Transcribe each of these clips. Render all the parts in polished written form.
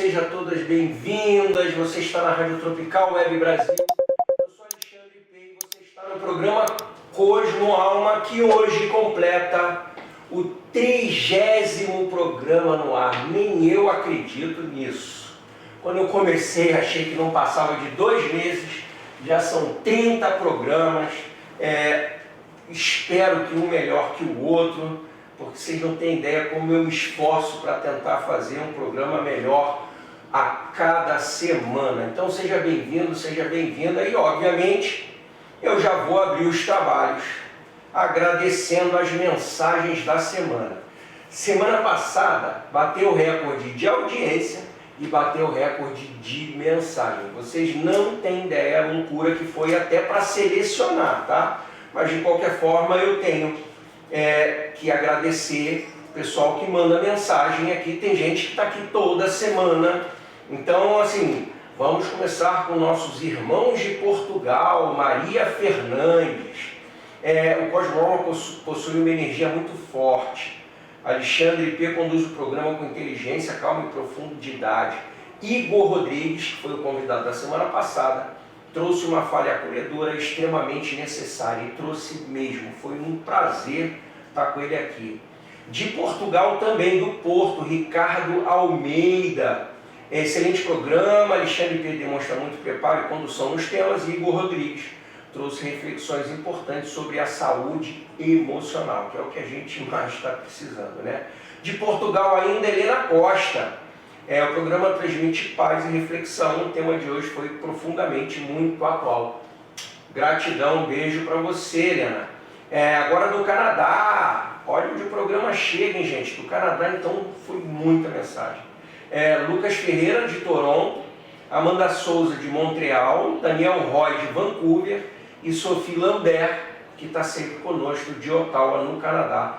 sejam todas bem-vindas. Você está na Rádio Tropical Web Brasil. Eu sou Alexandre P. e você está no programa Cosmo Alma, que hoje completa o 30º programa no ar. Nem eu acredito nisso. Quando eu comecei, achei que não passava de 2 meses. Já são 30 programas. Espero que um melhor que o outro, porque vocês não têm ideia como eu me esforço para tentar fazer um programa melhor a cada semana. Então seja bem-vindo, seja bem-vinda e obviamente eu já vou abrir os trabalhos agradecendo as mensagens da semana. Semana passada bateu o recorde de audiência e bateu o recorde de mensagem. Vocês não têm ideia a loucura que foi até para selecionar, tá? Mas de qualquer forma eu tenho que agradecer o pessoal que manda mensagem aqui. Tem gente que está aqui toda semana. Então, assim, vamos começar com nossos irmãos de Portugal, Maria Fernandes. O Cosmo Alma possui uma energia muito forte. Alexandre P. conduz o programa com inteligência, calma e profundidade. Igor Rodrigues, que foi o convidado da semana passada, trouxe uma falha acolhedora extremamente necessária, e trouxe mesmo, foi um prazer estar com ele aqui. De Portugal também, do Porto, Ricardo Almeida. Excelente programa, Alexandre P. demonstra muito preparo e condução nos temas, e Igor Rodrigues trouxe reflexões importantes sobre a saúde emocional, que é o que a gente mais está precisando, né? De Portugal ainda, Helena Costa. O programa transmite paz e reflexão. O tema de hoje foi profundamente muito atual. Gratidão, um beijo para você, Helena. Agora do Canadá. Olha onde o programa chega, hein, gente? Do Canadá, então, foi muita mensagem. Lucas Ferreira, de Toronto. Amanda Souza, de Montreal. Daniel Roy, de Vancouver. E Sophie Lambert, que está sempre conosco, de Ottawa, no Canadá.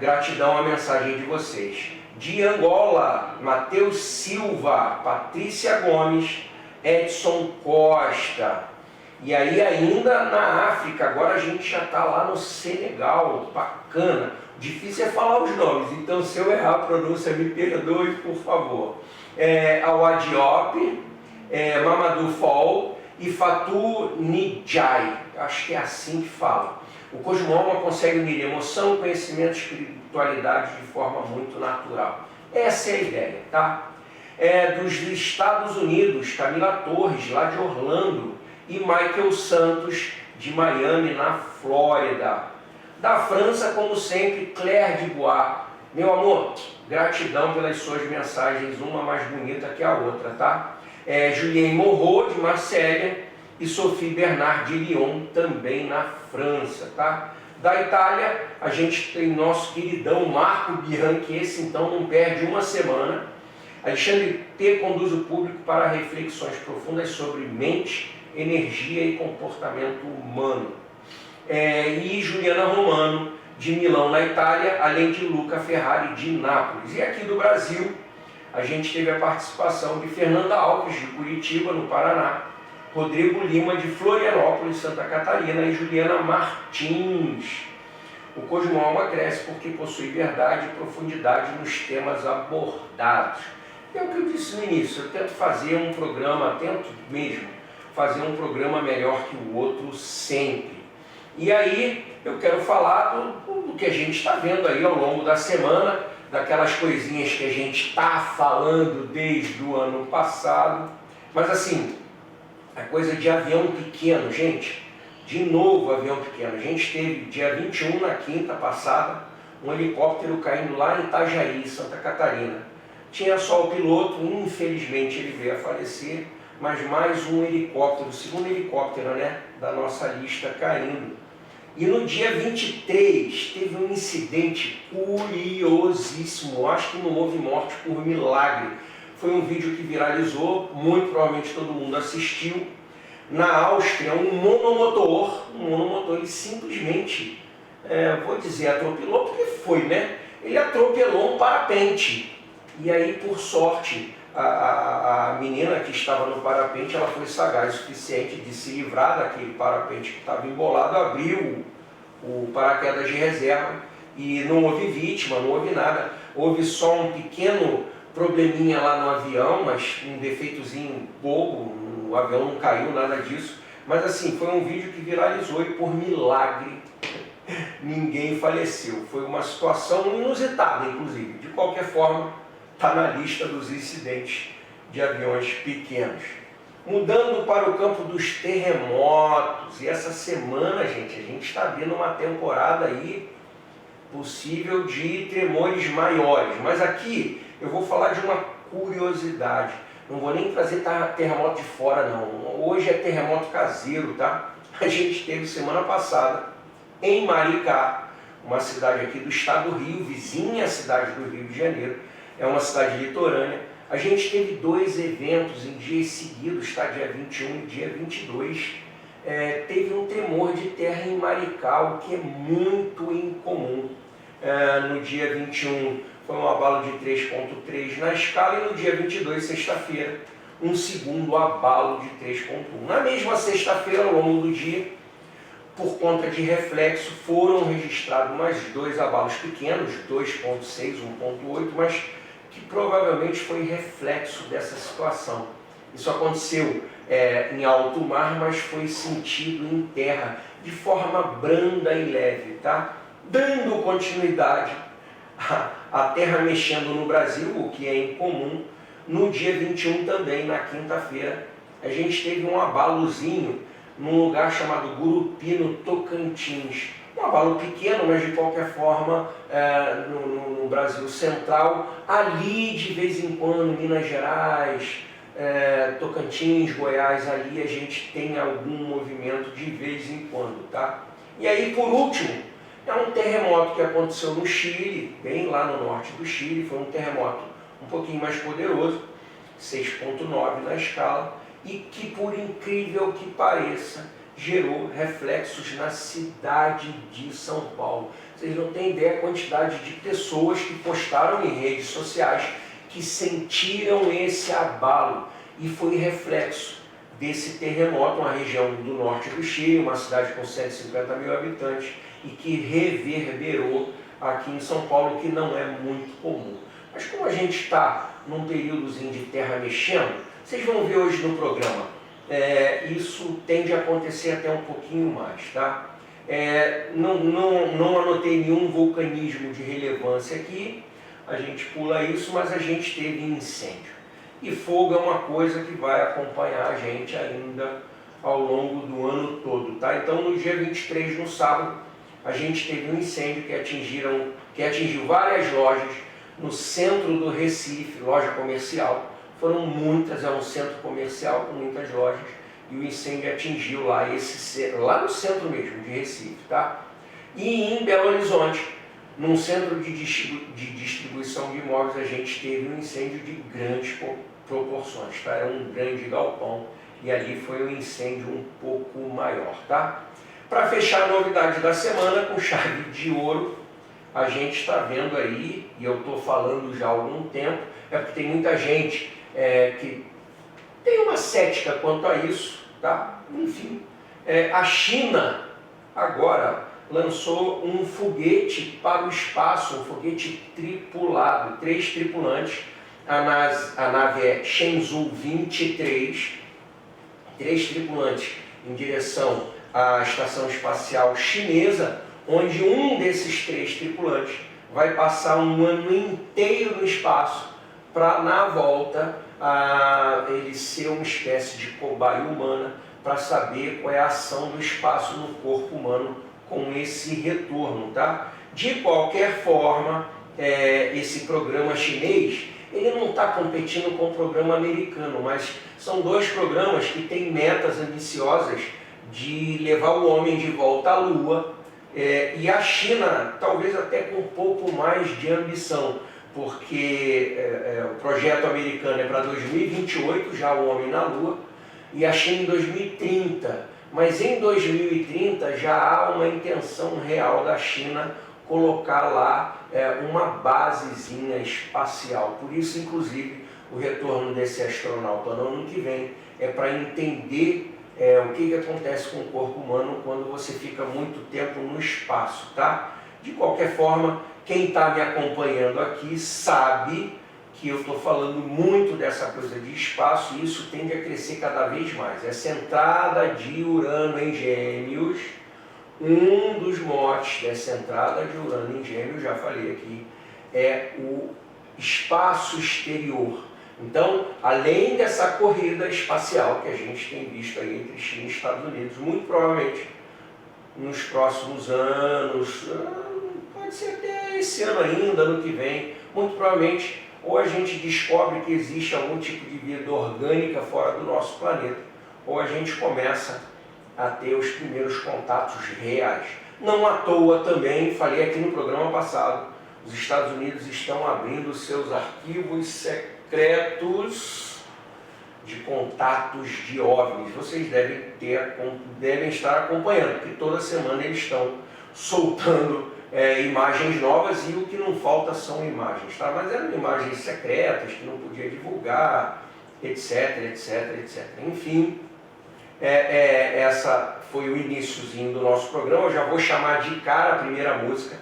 Gratidão à mensagem de vocês. De Angola, Matheus Silva, Patrícia Gomes, Edson Costa. E aí ainda na África, agora a gente já está lá no Senegal, bacana. Difícil é falar os nomes, então se eu errar a pronúncia, me perdoe, por favor. Awa Diop, Mamadou Fall e Fatou Nijai, acho que é assim que fala. O Cosmo Alma consegue unir emoção, conhecimento e espiritualidade de forma muito natural. Essa é a ideia, tá? Dos Estados Unidos, Camila Torres, lá de Orlando, e Michael Santos, de Miami, na Flórida. Da França, como sempre, Claire de Bois. Meu amor, gratidão pelas suas mensagens, uma mais bonita que a outra, tá? Julien Moreau, de Marselha, e Sophie Bernard de Lyon, também na França, tá? Da Itália, a gente tem nosso queridão Marco Bianchi, esse então não perde uma semana. Alexandre P. conduz o público para reflexões profundas sobre mente, energia e comportamento humano. E Juliana Romano, de Milão, na Itália, além de Luca Ferrari, de Nápoles. E aqui do Brasil, a gente teve a participação de Fernanda Alves, de Curitiba, no Paraná, Rodrigo Lima, de Florianópolis, Santa Catarina, e Juliana Martins. O Cosmo Alma cresce porque possui verdade e profundidade nos temas abordados. É o que eu disse no início, eu tento fazer um programa, tento mesmo fazer um programa melhor que o outro sempre. E aí eu quero falar do que a gente está vendo aí ao longo da semana, daquelas coisinhas que a gente está falando desde o ano passado, mas assim, a coisa de avião pequeno, gente, de novo avião pequeno. A gente teve dia 21, na quinta passada, um helicóptero caindo lá em Itajaí, Santa Catarina. Tinha só o piloto, infelizmente ele veio a falecer, mas mais um helicóptero, o segundo helicóptero, né, da nossa lista caindo. E no dia 23 teve um incidente curiosíssimo, acho que não houve morte por milagre. Foi um vídeo que viralizou, muito provavelmente todo mundo assistiu. Na Áustria, um monomotor, ele simplesmente, vou dizer, atropelou, porque foi, né? Ele atropelou um parapente. E aí, por sorte, a menina que estava no parapente, ela foi sagaz o suficiente de se livrar daquele parapente que estava embolado, abriu o paraquedas de reserva e não houve vítima, não houve nada. Houve só um pequeno probleminha lá no avião, mas um defeitozinho bobo, o avião não caiu, nada disso. Mas assim, foi um vídeo que viralizou e por milagre ninguém faleceu. Foi uma situação inusitada, inclusive. De qualquer forma, está na lista dos incidentes de aviões pequenos. Mudando para o campo dos terremotos, e essa semana, gente, a gente está vendo uma temporada aí possível de tremores maiores. Mas aqui eu vou falar de uma curiosidade. Não vou nem trazer terremoto de fora, não. Hoje é terremoto caseiro, tá? A gente teve semana passada em Maricá, uma cidade aqui do estado do Rio, vizinha à cidade do Rio de Janeiro, é uma cidade litorânea. A gente teve 2 eventos em dias seguidos, tá? Dia 21 e dia 22. Teve um tremor de terra em Maricá, o que é muito incomum. No dia 21 foi um abalo de 3.3 na escala e no dia 22, sexta-feira, um segundo abalo de 3.1. Na mesma sexta-feira, ao longo do dia, por conta de reflexo, foram registrados mais 2 abalos pequenos, 2.6, 1.8, mas que provavelmente foi reflexo dessa situação. Isso aconteceu em alto mar, mas foi sentido em terra, de forma branda e leve, tá? Dando continuidade à terra mexendo no Brasil, o que é incomum. No dia 21 também, na quinta-feira, a gente teve um abalozinho num lugar chamado Gurupi, no Tocantins. Um abalo pequeno, mas de qualquer forma, no Brasil Central, ali de vez em quando, Minas Gerais, Tocantins, Goiás, ali a gente tem algum movimento de vez em quando, tá? E aí, por último, é um terremoto que aconteceu no Chile, bem lá no norte do Chile. Foi um terremoto um pouquinho mais poderoso, 6.9 na escala, e que, por incrível que pareça, gerou reflexos na cidade de São Paulo. Vocês não têm ideia da quantidade de pessoas que postaram em redes sociais que sentiram esse abalo, e foi reflexo desse terremoto, uma região do norte do Chile, uma cidade com 150 mil habitantes, e que reverberou aqui em São Paulo, que não é muito comum. Mas como a gente está num períodozinho de terra mexendo, vocês vão ver hoje no programa, isso tende a acontecer até um pouquinho mais, tá? Não anotei nenhum vulcanismo de relevância aqui, a gente pula isso, mas a gente teve incêndio. E fogo é uma coisa que vai acompanhar a gente ainda ao longo do ano todo, tá? Então, no dia 23, no sábado, a gente teve um incêndio que atingiu várias lojas no centro do Recife, loja comercial. Foram muitas, é um centro comercial com muitas lojas, e o incêndio atingiu lá no centro mesmo de Recife, tá? E em Belo Horizonte, num centro de distribuição de imóveis, a gente teve um incêndio de grandes proporções, tá? Era um grande galpão, e ali foi um incêndio um pouco maior, tá? Para fechar a novidade da semana com chave de ouro, a gente está vendo aí, e eu estou falando já há algum tempo, porque tem muita gente que tem uma cética quanto a isso, tá? Enfim, a China agora lançou um foguete para o espaço, um foguete tripulado, 3 tripulantes. A nave é Shenzhou 23, 3 tripulantes em direção à estação espacial chinesa, onde um desses 3 tripulantes vai passar um ano inteiro no espaço para, na volta, ele ser uma espécie de cobaia humana para saber qual é a ação do espaço no corpo humano com esse retorno, tá? De qualquer forma, esse programa chinês, ele não está competindo com o programa americano, mas são 2 programas que têm metas ambiciosas de levar o homem de volta à Lua, e a China talvez até com um pouco mais de ambição, porque o projeto americano é para 2028, já o homem na Lua, e a China em 2030. Mas em 2030 já há uma intenção real da China colocar lá uma basezinha espacial. Por isso, inclusive, o retorno desse astronauta no ano que vem é para entender o que acontece com o corpo humano quando você fica muito tempo no espaço, tá? De qualquer forma, quem está me acompanhando aqui sabe que eu estou falando muito dessa coisa de espaço e isso tende a crescer cada vez mais. Essa entrada de Urano em Gêmeos, um dos motes dessa entrada de Urano em Gêmeos, já falei aqui, é o espaço exterior. Então, além dessa corrida espacial que a gente tem visto aí entre China e Estados Unidos, muito provavelmente nos próximos anos, pode ser até esse ano ainda, ano que vem, muito provavelmente, ou a gente descobre que existe algum tipo de vida orgânica fora do nosso planeta, ou a gente começa a ter os primeiros contatos reais. Não à toa também, falei aqui no programa passado, os Estados Unidos estão abrindo seus arquivos secretos de contatos de OVNIs. Vocês devem estar acompanhando, porque toda semana eles estão soltando imagens novas e o que não falta são imagens, tá? Mas eram imagens secretas que não podia divulgar, etc, etc, etc. Enfim, essa foi o iniciozinho do nosso programa. Eu já vou chamar de cara a primeira música,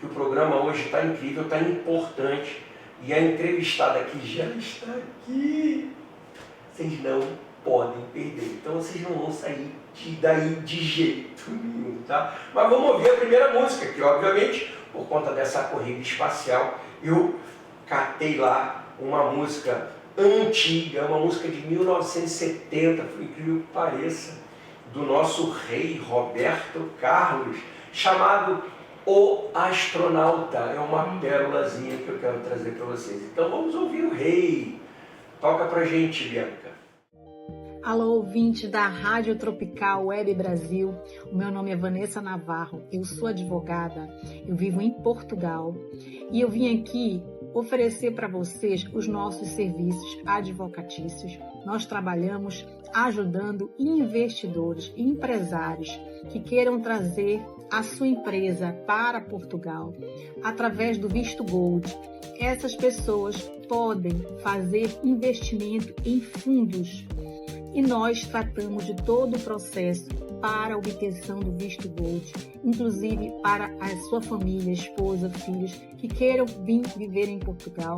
que o programa hoje está incrível, está importante, e a entrevistada que já está aqui, vocês não podem perder. Então vocês não vão sair daí de jeito nenhum, tá? Mas vamos ouvir a primeira música, que obviamente, por conta dessa corrida espacial, eu catei lá uma música antiga, uma música de 1970, por incrível que pareça, do nosso rei Roberto Carlos, chamado O Astronauta. É uma pérolazinha que eu quero trazer para vocês. Então vamos ouvir o rei. Toca pra gente, Bianca. Alô, ouvintes da Rádio Tropical Web Brasil. O meu nome é Vanessa Navarro, eu sou advogada, eu vivo em Portugal e eu vim aqui oferecer para vocês os nossos serviços advocatícios. Nós trabalhamos ajudando investidores e empresários que queiram trazer a sua empresa para Portugal através do visto Gold. Essas pessoas podem fazer investimento em fundos e nós tratamos de todo o processo para a obtenção do visto Gold, inclusive para a sua família, esposa, filhos que queiram vir viver em Portugal,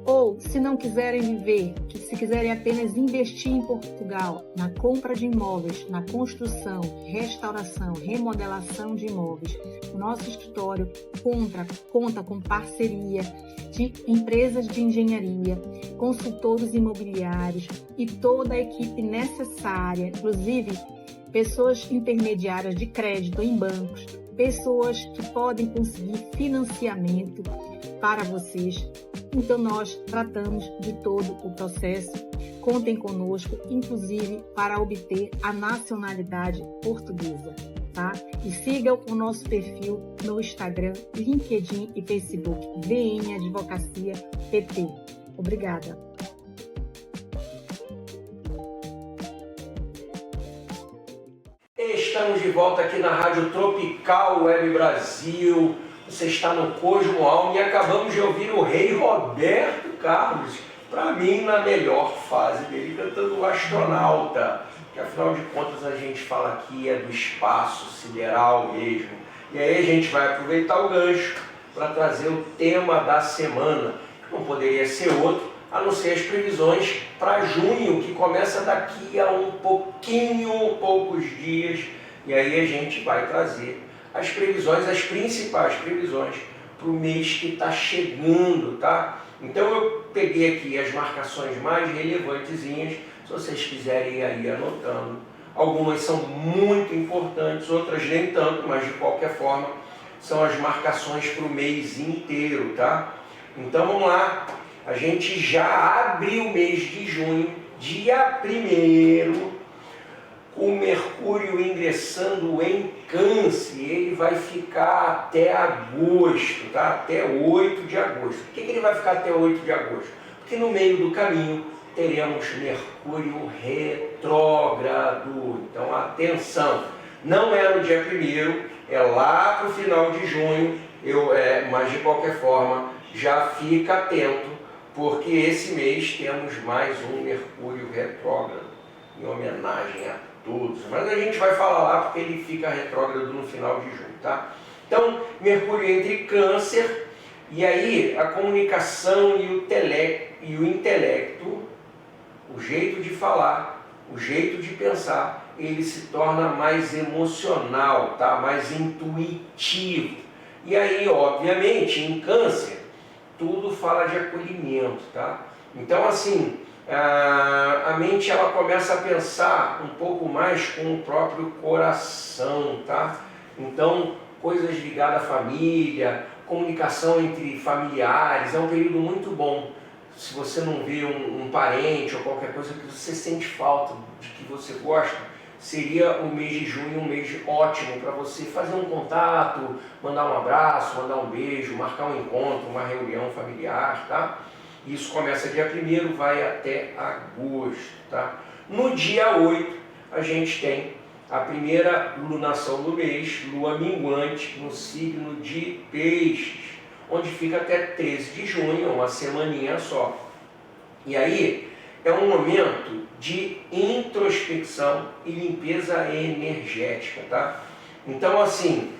ou se não quiserem viver, se quiserem apenas investir em Portugal, na compra de imóveis, na construção, restauração, remodelação de imóveis. O nosso escritório conta com parceria de empresas de engenharia, consultores imobiliários e toda a equipe necessária, inclusive pessoas intermediárias de crédito em bancos, pessoas que podem conseguir financiamento para vocês. Então nós tratamos de todo o processo. Contem conosco, inclusive para obter a nacionalidade portuguesa, tá? E sigam o nosso perfil no Instagram, LinkedIn e Facebook, VM Advocacia PT. Obrigada. Estamos de volta aqui na Rádio Tropical Web Brasil. Você está no Cosmo Alma e acabamos de ouvir o rei Roberto Carlos, para mim na melhor fase dele, cantando o Astronauta, que afinal de contas a gente fala aqui do espaço sideral mesmo. E aí a gente vai aproveitar o gancho para trazer o tema da semana, que não poderia ser outro, a não ser as previsões para junho, que começa daqui a poucos dias, e aí a gente vai trazer as previsões, as principais previsões para o mês que está chegando, tá? Então eu peguei aqui as marcações mais relevantezinhas, se vocês quiserem ir aí anotando. Algumas são muito importantes, outras nem tanto, mas de qualquer forma são as marcações para o mês inteiro, tá? Então vamos lá, a gente já abre o mês de junho, dia 1º, com Mercúrio ingressando em Câncer. Ele vai ficar até agosto, tá? Até 8 de agosto. Por que ele vai ficar até 8 de agosto? Porque no meio do caminho teremos Mercúrio retrógrado. Então atenção, não é no dia 1º, é lá para o final de junho, mas de qualquer forma já fica atento, porque esse mês temos mais um Mercúrio retrógrado, em homenagem a todos, mas a gente vai falar lá porque ele fica retrógrado no final de junho, tá? Então, Mercúrio entra em Câncer E aí a comunicação e o intelecto, o jeito de falar, o jeito de pensar, ele se torna mais emocional, tá? Mais intuitivo. E aí, obviamente, em Câncer, tudo fala de acolhimento, tá? Então, assim, a mente ela começa a pensar um pouco mais com o próprio coração, tá? Então, coisas ligadas à família, comunicação entre familiares, é um período muito bom. Se você não vê um parente ou qualquer coisa que você sente falta, de que você gosta, seria o mês de junho um mês ótimo para você fazer um contato, mandar um abraço, mandar um beijo, marcar um encontro, uma reunião familiar, tá? Isso começa dia 1º, vai até agosto, tá? No dia 8, a gente tem a primeira lunação do mês, lua minguante, no signo de Peixes, onde fica até 13 de junho, uma semaninha só. E aí é um momento de introspecção e limpeza energética, tá? Então, assim,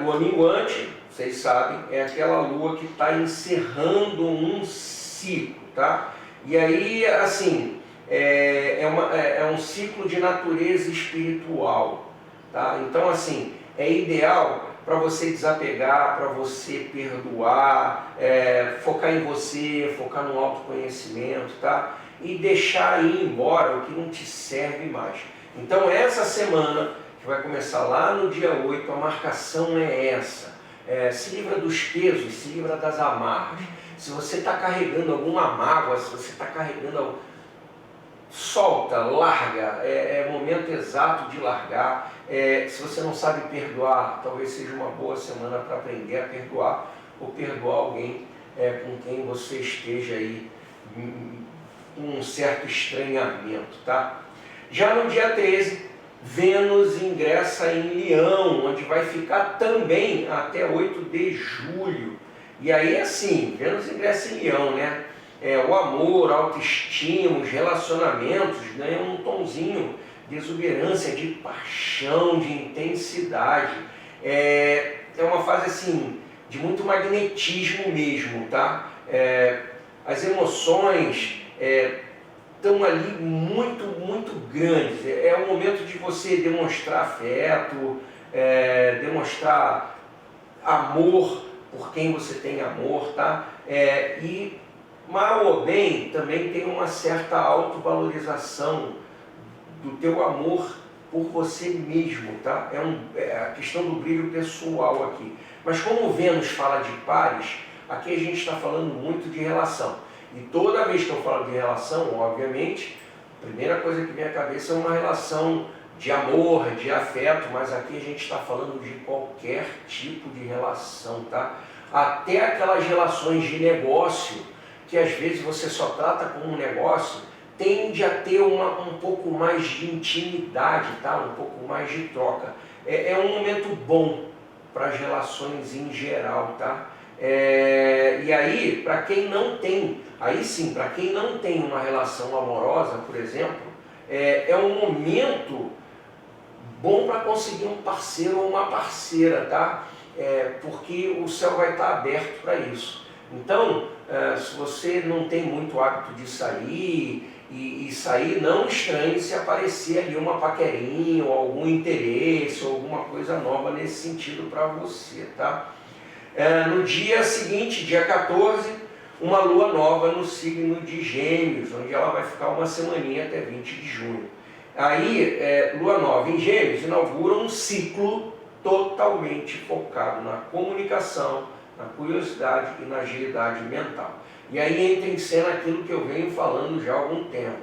lua minguante, vocês sabem, é aquela lua que está encerrando um ciclo, tá? E aí, assim, é um ciclo de natureza espiritual, tá? Então, assim, é ideal para você desapegar, para você perdoar, focar em você, focar no autoconhecimento, tá? E deixar ir embora o que não te serve mais. Então essa semana, que vai começar lá no dia 8, a marcação é essa. Se livra dos pesos, se livra das amarras. Se você está carregando alguma mágoa, se você está carregando solta, larga, é momento exato de largar. Se você não sabe perdoar, talvez seja uma boa semana para aprender a perdoar, ou perdoar alguém com quem você esteja aí com um certo estranhamento, tá? Já no dia 13, Vênus ingressa em Leão, onde vai ficar também até 8 de julho. E aí assim, Vênus ingressa em Leão, né? O amor, a autoestima, os relacionamentos ganham um tomzinho de exuberância, de paixão, de intensidade. É uma fase assim, de muito magnetismo mesmo, tá? As emoções estão ali muito grandes. É o momento de você demonstrar afeto, demonstrar amor por quem você tem amor, tá? E mal ou bem, também tem uma certa autovalorização do teu amor por você mesmo, tá? A questão do brilho pessoal aqui. Mas como Vênus fala de pares, aqui a gente está falando muito de relação. E toda vez que eu falo de relação, obviamente, a primeira coisa que vem à cabeça é uma relação de amor, de afeto, mas aqui a gente está falando de qualquer tipo de relação, tá? Até aquelas relações de negócio, que às vezes você só trata como um negócio, tende a ter um pouco mais de intimidade, tá? Um pouco mais de troca. É um momento bom para as relações em geral, tá? E aí, para quem não tem, aí sim, para quem não tem uma relação amorosa, por exemplo, é um momento bom para conseguir um parceiro ou uma parceira, tá? Porque o céu vai estar aberto para isso. Então, se você não tem muito hábito de sair, e sair, não estranhe se aparecer ali uma paquerinha, ou algum interesse, ou alguma coisa nova nesse sentido para você, tá? No dia seguinte, dia 14, uma lua nova no signo de Gêmeos, onde ela vai ficar uma semaninha até 20 de junho. Aí, lua nova em Gêmeos inaugura um ciclo totalmente focado na comunicação, na curiosidade e na agilidade mental. E aí entra em cena aquilo que eu venho falando já há algum tempo.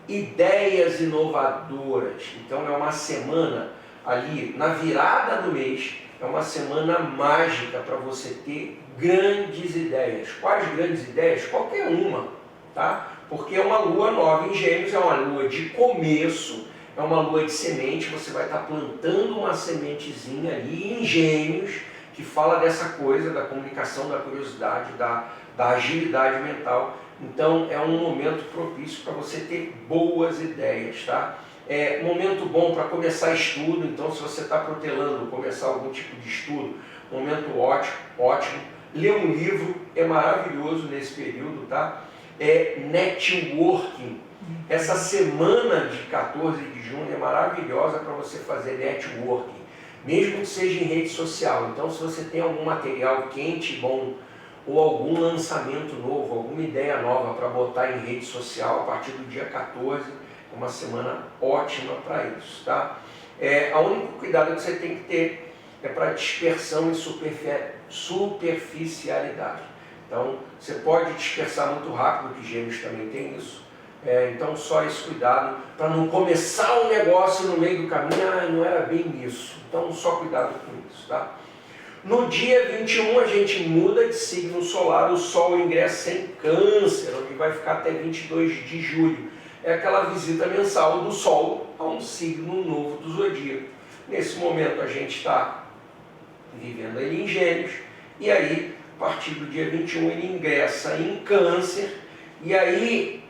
Ideias inovadoras. Então é uma semana ali, na virada do mês, é uma semana mágica para você ter grandes ideias. Quais grandes ideias? Qualquer uma, tá? Porque é uma lua nova em Gêmeos, é uma lua de começo, é uma lua de semente, você vai estar plantando uma sementezinha ali em Gêmeos, que fala dessa coisa da comunicação, da curiosidade, da agilidade mental. Então é um momento propício para você ter boas ideias, tá? Momento bom para começar estudo. Então, se você está protelando começar algum tipo de estudo, momento ótimo. ler um livro é maravilhoso nesse período, tá? É networking. Essa semana de 14 de junho é maravilhosa para você fazer networking, mesmo que seja em rede social. Então, se você tem algum material quente, bom, ou algum lançamento novo, alguma ideia nova para botar em rede social a partir do dia 14, é uma semana ótima para isso, tá? O único cuidado que você tem que ter é para dispersão e superficialidade. Então, você pode dispersar muito rápido, que Gêmeos também tem isso. Então, só esse cuidado para não começar um negócio no meio do caminho, não era bem isso. Então, só cuidado com isso, tá? No dia 21, a gente muda de signo solar, o Sol ingressa em Câncer, onde vai ficar até 22 de julho. É aquela visita mensal do Sol a um signo novo do zodíaco. Nesse momento, a gente está vivendo ele em Gêmeos, e aí, a partir do dia 21, ele ingressa em Câncer, e aí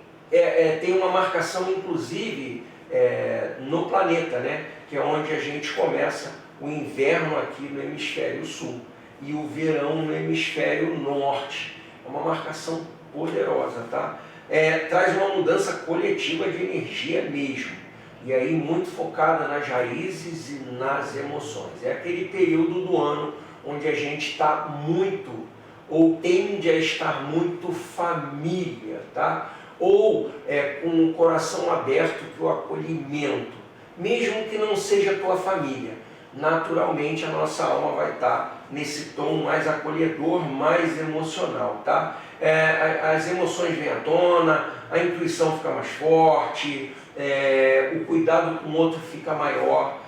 tem uma marcação, inclusive, no planeta, né? Que é onde a gente começa o inverno aqui no hemisfério sul e o verão no hemisfério norte. É uma marcação poderosa, tá? Traz uma mudança coletiva de energia mesmo, e aí muito focada nas raízes e nas emoções. É aquele período do ano onde a gente está muito, ou tende a estar muito família, tá? Ou com o coração aberto para o acolhimento, mesmo que não seja a tua família. Naturalmente a nossa alma vai estar nesse tom mais acolhedor, mais emocional, tá? As emoções vêm à tona, a intuição fica mais forte, o cuidado com o outro fica maior.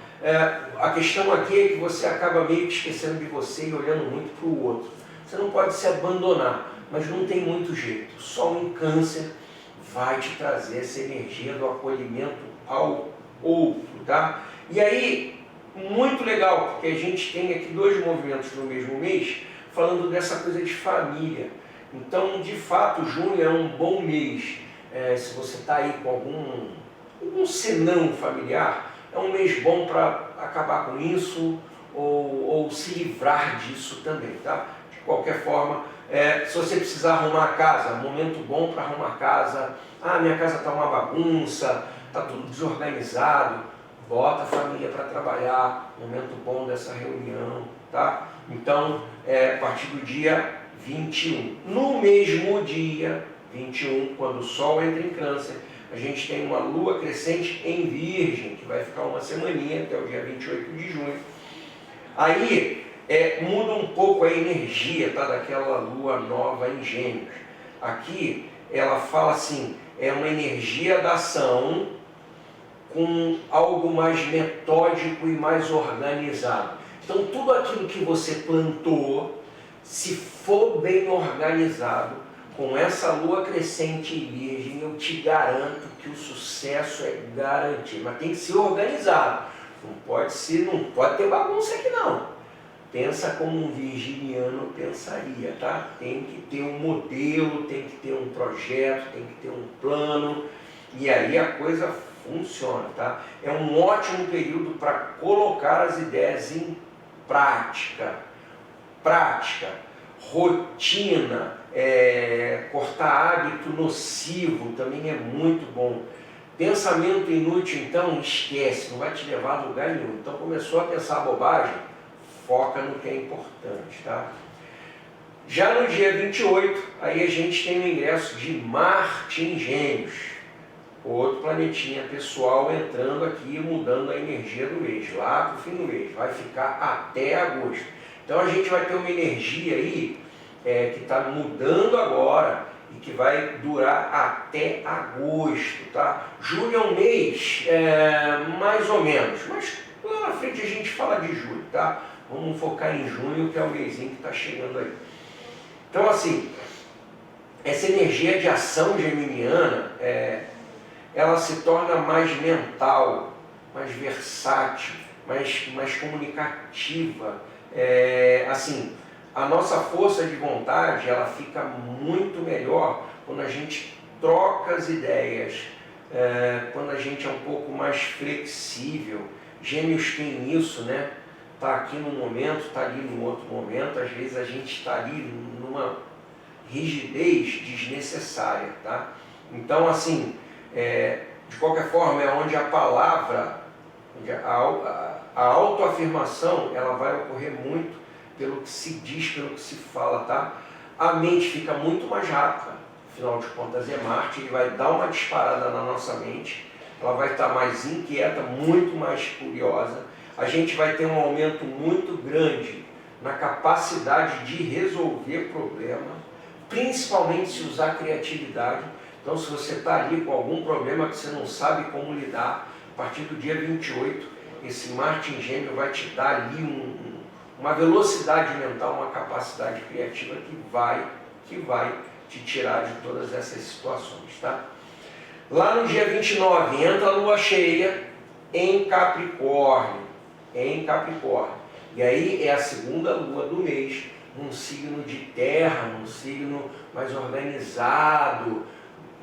A questão aqui é que você acaba meio que esquecendo de você e olhando muito para o outro. Você não pode se abandonar, mas não tem muito jeito. Só um Câncer vai te trazer essa energia do acolhimento ao outro, tá? E aí, muito legal, porque a gente tem aqui 2 movimentos no mesmo mês, falando dessa coisa de família. Então, de fato, junho é um bom mês. Se você está aí com algum senão familiar, é um mês bom para acabar com isso ou se livrar disso também, tá? De qualquer forma, se você precisar arrumar a casa, momento bom para arrumar a casa. Minha casa está uma bagunça, está tudo desorganizado. Bota a família para trabalhar, momento bom dessa reunião, tá? Então, a partir do dia 21. No mesmo dia 21, quando o Sol entra em Câncer, a gente tem uma Lua crescente em Virgem, que vai ficar uma semaninha até o dia 28 de junho. Aí, muda um pouco a energia, tá? Daquela Lua nova em Gêmeos. Aqui, ela fala assim, é uma energia da ação, com algo mais metódico e mais organizado. Então, tudo aquilo que você plantou, se for bem organizado, com essa Lua crescente em Virgem, eu te garanto que o sucesso é garantido. Mas tem que ser organizado. Não pode ter bagunça aqui não. Pensa como um virginiano pensaria, tá? Tem que ter um modelo, tem que ter um projeto, tem que ter um plano, e aí a coisa funciona, tá? É um ótimo período para colocar as ideias em prática. Rotina, cortar hábito nocivo também é muito bom. Pensamento inútil, então, esquece, não vai te levar a lugar nenhum. Então, começou a pensar bobagem, foca no que é importante, tá? Já no dia 28, aí a gente tem o ingresso de Marte em Gêmeos, outro planetinha pessoal entrando aqui e mudando a energia do mês, lá para o fim do mês, vai ficar até agosto. Então a gente vai ter uma energia aí que está mudando agora e que vai durar até agosto, tá? Julho é um mês mais ou menos, mas lá na frente a gente fala de julho, tá? Vamos focar em junho, que é o mêsinho que está chegando aí. Então assim, essa energia de ação geminiana, ela se torna mais mental, mais versátil, mais comunicativa. Assim, a nossa força de vontade, ela fica muito melhor quando a gente troca as ideias, quando a gente é um pouco mais flexível. Gêmeos tem isso, né? está aqui num momento, está ali num outro momento, às vezes a gente está ali numa rigidez desnecessária, tá? Então, assim, de qualquer forma, é onde a palavra, a autoafirmação, ela vai ocorrer muito pelo que se diz, pelo que se fala, tá? A mente fica muito mais rápida, afinal de contas é Marte, ele vai dar uma disparada na nossa mente, ela vai estar mais inquieta, muito mais curiosa, a gente vai ter um aumento muito grande na capacidade de resolver problema, principalmente se usar criatividade. Então, se você está ali com algum problema que você não sabe como lidar, a partir do dia 28, esse Marte em Gêmeo vai te dar ali uma velocidade mental, uma capacidade criativa que vai te tirar de todas essas situações, tá? Lá no dia 29, entra a Lua cheia em Capricórnio, E aí é a segunda lua do mês, num signo de terra, num signo mais organizado,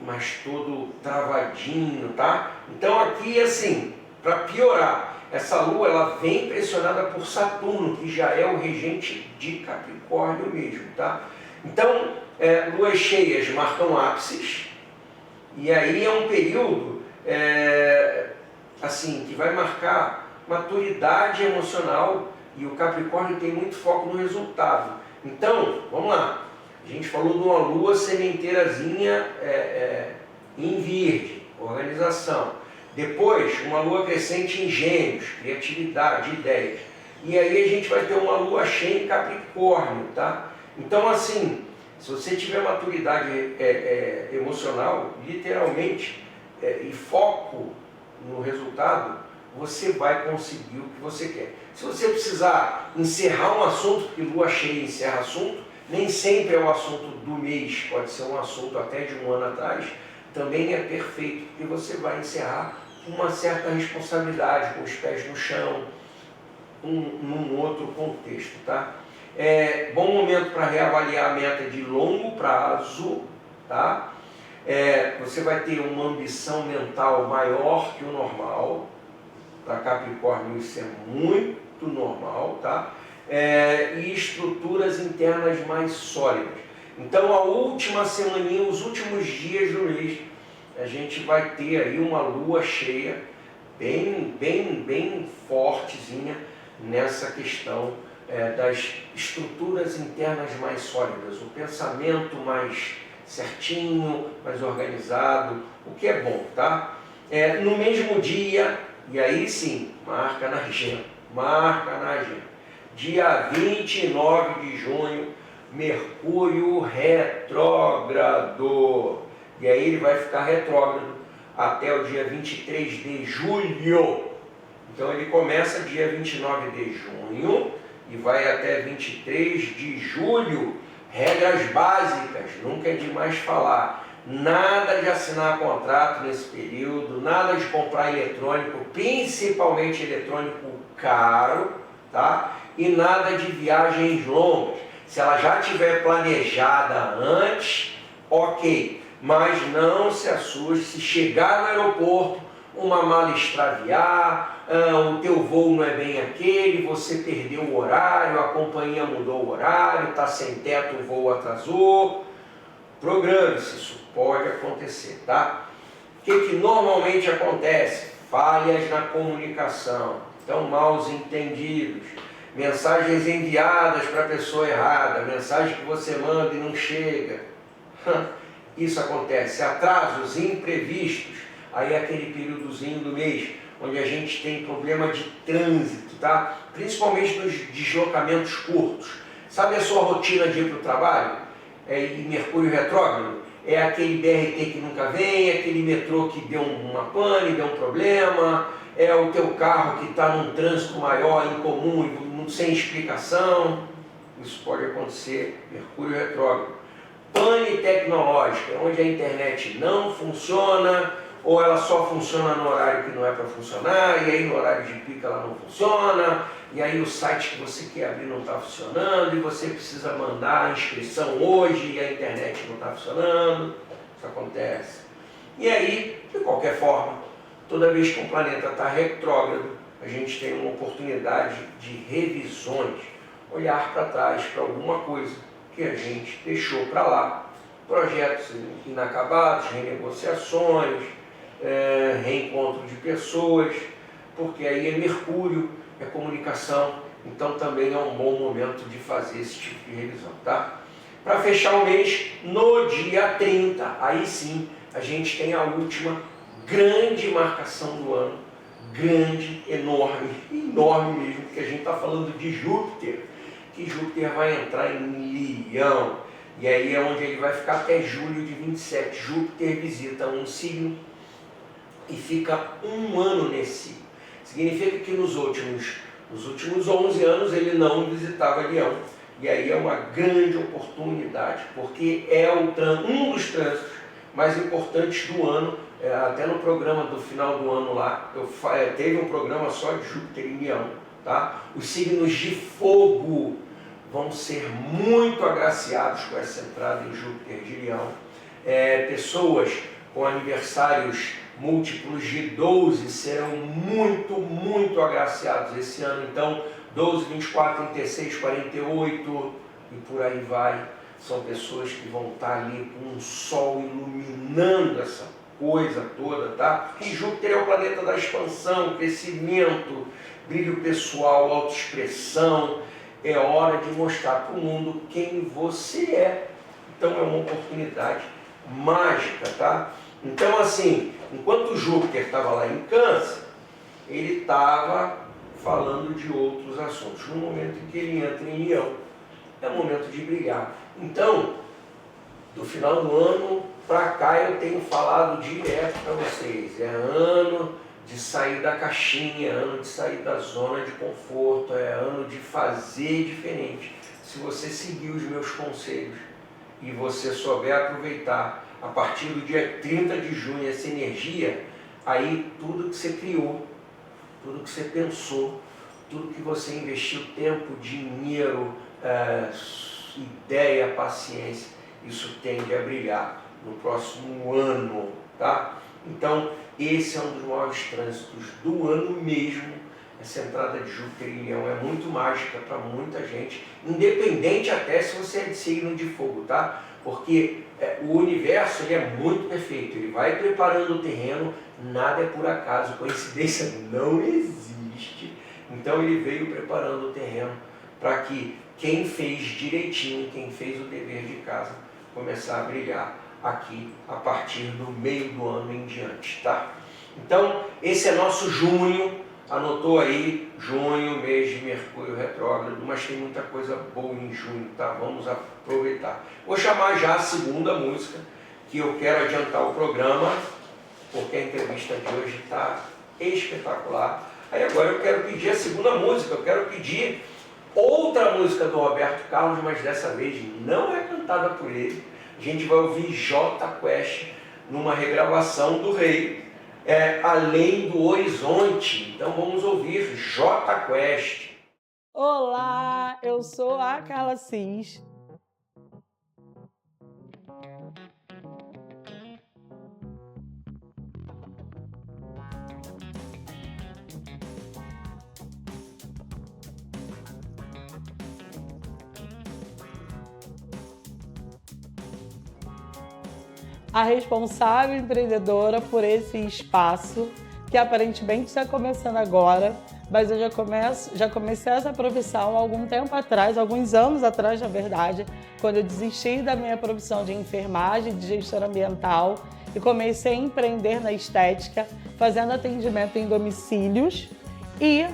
mas todo travadinho, tá? Então aqui, assim, para piorar, essa lua ela vem pressionada por Saturno, que já é o regente de Capricórnio mesmo, tá? Então, luas cheias marcam ápices, e aí é um período, assim, que vai marcar maturidade emocional, e o Capricórnio tem muito foco no resultado. Então, vamos lá, a gente falou de uma lua sementeirazinha em Virgem, organização. Depois, uma lua crescente em Gêmeos, criatividade, ideias. E aí a gente vai ter uma lua cheia em Capricórnio, tá? Então, assim, se você tiver maturidade emocional, literalmente, e foco no resultado, você vai conseguir o que você quer. Se você precisar encerrar um assunto, porque lua cheia encerra assunto, nem sempre é o assunto do mês, pode ser um assunto até de um ano atrás, também é perfeito, porque você vai encerrar com uma certa responsabilidade, com os pés no chão, num outro contexto, tá? Bom momento para reavaliar a meta de longo prazo, tá? Você vai ter uma ambição mental maior que o normal. Para Capricórnio isso é muito normal, tá? E estruturas internas mais sólidas. Então a última semaninha, os últimos dias do mês, a gente vai ter aí uma lua cheia bem fortezinha nessa questão das estruturas internas mais sólidas, o pensamento mais certinho, mais organizado, o que é bom, tá? No mesmo dia, e aí sim, marca na agenda, dia 29 de junho, Mercúrio retrógrado, e aí ele vai ficar retrógrado até o dia 23 de julho. Então ele começa dia 29 de junho e vai até 23 de julho. Regras básicas, nunca é demais falar. Nada de assinar contrato nesse período, nada de comprar eletrônico, principalmente eletrônico caro, tá? E nada de viagens longas. Se ela já tiver planejada antes, ok. Mas não se assuste se chegar no aeroporto, uma mala extraviar, o teu voo não é bem aquele, você perdeu o horário, a companhia mudou o horário, está sem teto, o voo atrasou. Programe-se, isso pode acontecer, tá? O que normalmente acontece? Falhas na comunicação, então maus entendidos, mensagens enviadas para a pessoa errada, mensagem que você manda e não chega. Isso acontece. Atrasos imprevistos, aí é aquele períodozinho do mês, onde a gente tem problema de trânsito, tá? Principalmente nos deslocamentos curtos. Sabe a sua rotina de ir para o trabalho? E Mercúrio retrógrado? É aquele BRT que nunca vem, aquele metrô que deu uma pane, deu um problema, é o teu carro que está num trânsito maior, incomum, sem explicação. Isso pode acontecer, Mercúrio retrógrado. Pane tecnológica, onde a internet não funciona, ou ela só funciona no horário que não é para funcionar, e aí no horário de pico ela não funciona, e aí o site que você quer abrir não está funcionando, e você precisa mandar a inscrição hoje, e a internet não está funcionando. Isso acontece. E aí, de qualquer forma, toda vez que um planeta está retrógrado, a gente tem uma oportunidade de revisões, olhar para trás para alguma coisa que a gente deixou para lá, projetos inacabados, renegociações, reencontro de pessoas, porque aí é Mercúrio, é comunicação, então também é um bom momento de fazer esse tipo de revisão, tá? Para fechar o mês, no dia 30, aí sim, a gente tem a última grande marcação do ano, grande, enorme mesmo, porque a gente está falando de Júpiter, que Júpiter vai entrar em Leão, e aí é onde ele vai ficar até julho de 27. Júpiter visita um signo e fica um ano nesse signo. Significa que nos últimos 11 anos ele não visitava Leão. E aí é uma grande oportunidade, porque é um dos trânsitos mais importantes do ano. Até no programa do final do ano lá, teve um programa só de Júpiter em Leão. Tá? Os signos de fogo vão ser muito agraciados com essa entrada em Júpiter de Leão. Pessoas com aniversários múltiplos de 12 serão muito agraciados esse ano. Então, 12, 24, 36, 48 e por aí vai. São pessoas que vão estar ali com um sol iluminando essa coisa toda, tá? Porque Júpiter é o planeta da expansão, crescimento, brilho pessoal, autoexpressão. É hora de mostrar para o mundo quem você é. Então é uma oportunidade mágica, tá? Então assim, enquanto Júpiter estava lá em Câncer, ele estava falando de outros assuntos. No momento em que ele entra em Leão, é o momento de brilhar. Então, do final do ano para cá eu tenho falado direto para vocês. É ano de sair da caixinha, ano de sair da zona de conforto, é ano de fazer diferente. Se você seguir os meus conselhos e você souber aproveitar a partir do dia 30 de junho essa energia, aí tudo que você criou, tudo que você pensou, tudo que você investiu tempo, dinheiro, ideia, paciência, isso tende a brilhar no próximo ano, tá? Então, esse é um dos maiores trânsitos do ano mesmo. Essa entrada de Júpiter em Leão é muito mágica para muita gente, independente até se você é de signo de fogo, tá? Porque o universo ele é muito perfeito, ele vai preparando o terreno, nada é por acaso, coincidência não existe. Então ele veio preparando o terreno para que quem fez direitinho, quem fez o dever de casa, começar a brilhar aqui a partir do meio do ano em diante, tá? Então, esse é nosso junho, anotou aí, junho, mês de Mercúrio retrógrado, mas tem muita coisa boa em junho, tá? Vamos aproveitar. Vou chamar já a segunda música, que eu quero adiantar o programa, porque a entrevista de hoje está espetacular. Aí agora eu quero pedir a segunda música, eu quero pedir outra música do Roberto Carlos, mas dessa vez não é cantada por ele. A gente vai ouvir Jota Quest numa regravação do Rei, Além do Horizonte. Então vamos ouvir Jota Quest. Olá, eu sou a Carla Cis. A responsável empreendedora por esse espaço, que aparentemente está começando agora, mas eu já comecei essa profissão há algum tempo atrás, alguns anos atrás, na verdade, quando eu desisti da minha profissão de enfermagem, de gestora ambiental, e comecei a empreender na estética, fazendo atendimento em domicílios, e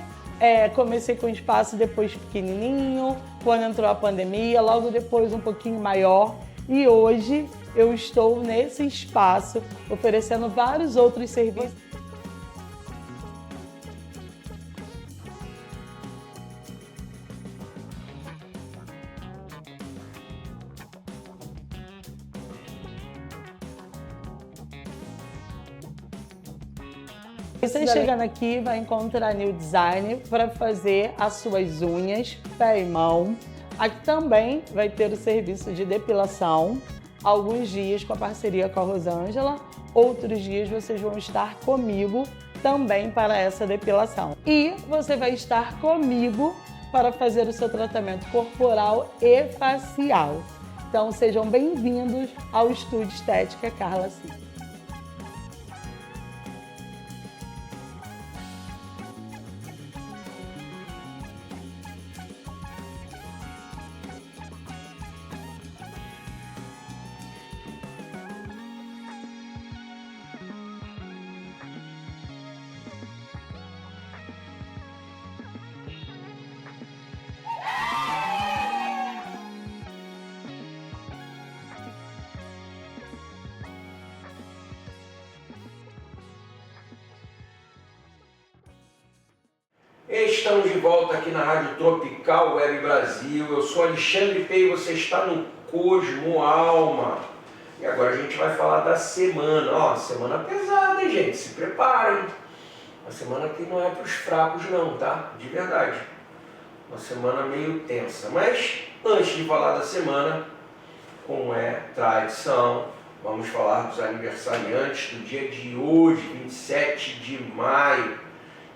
comecei com um espaço depois pequenininho, quando entrou a pandemia, logo depois um pouquinho maior, e hoje eu estou nesse espaço oferecendo vários outros serviços. Você chegando aqui vai encontrar New Design para fazer as suas unhas, pé e mão. Aqui também vai ter o serviço de depilação. Alguns dias com a parceria com a Rosângela, outros dias vocês vão estar comigo também para essa depilação. E você vai estar comigo para fazer o seu tratamento corporal e facial. Então sejam bem-vindos ao Estúdio Estética Carla Cid. Estamos de volta aqui na Rádio Tropical Web Brasil. Eu sou Alexandre P. e você está no Cosmo Alma. E agora a gente vai falar da semana. Ó, semana pesada, hein, gente? Se preparem. Uma semana que não é para os fracos não, tá? De verdade. Uma semana meio tensa. Mas antes de falar da semana, como é tradição, vamos falar dos aniversariantes do dia de hoje, 27 de maio.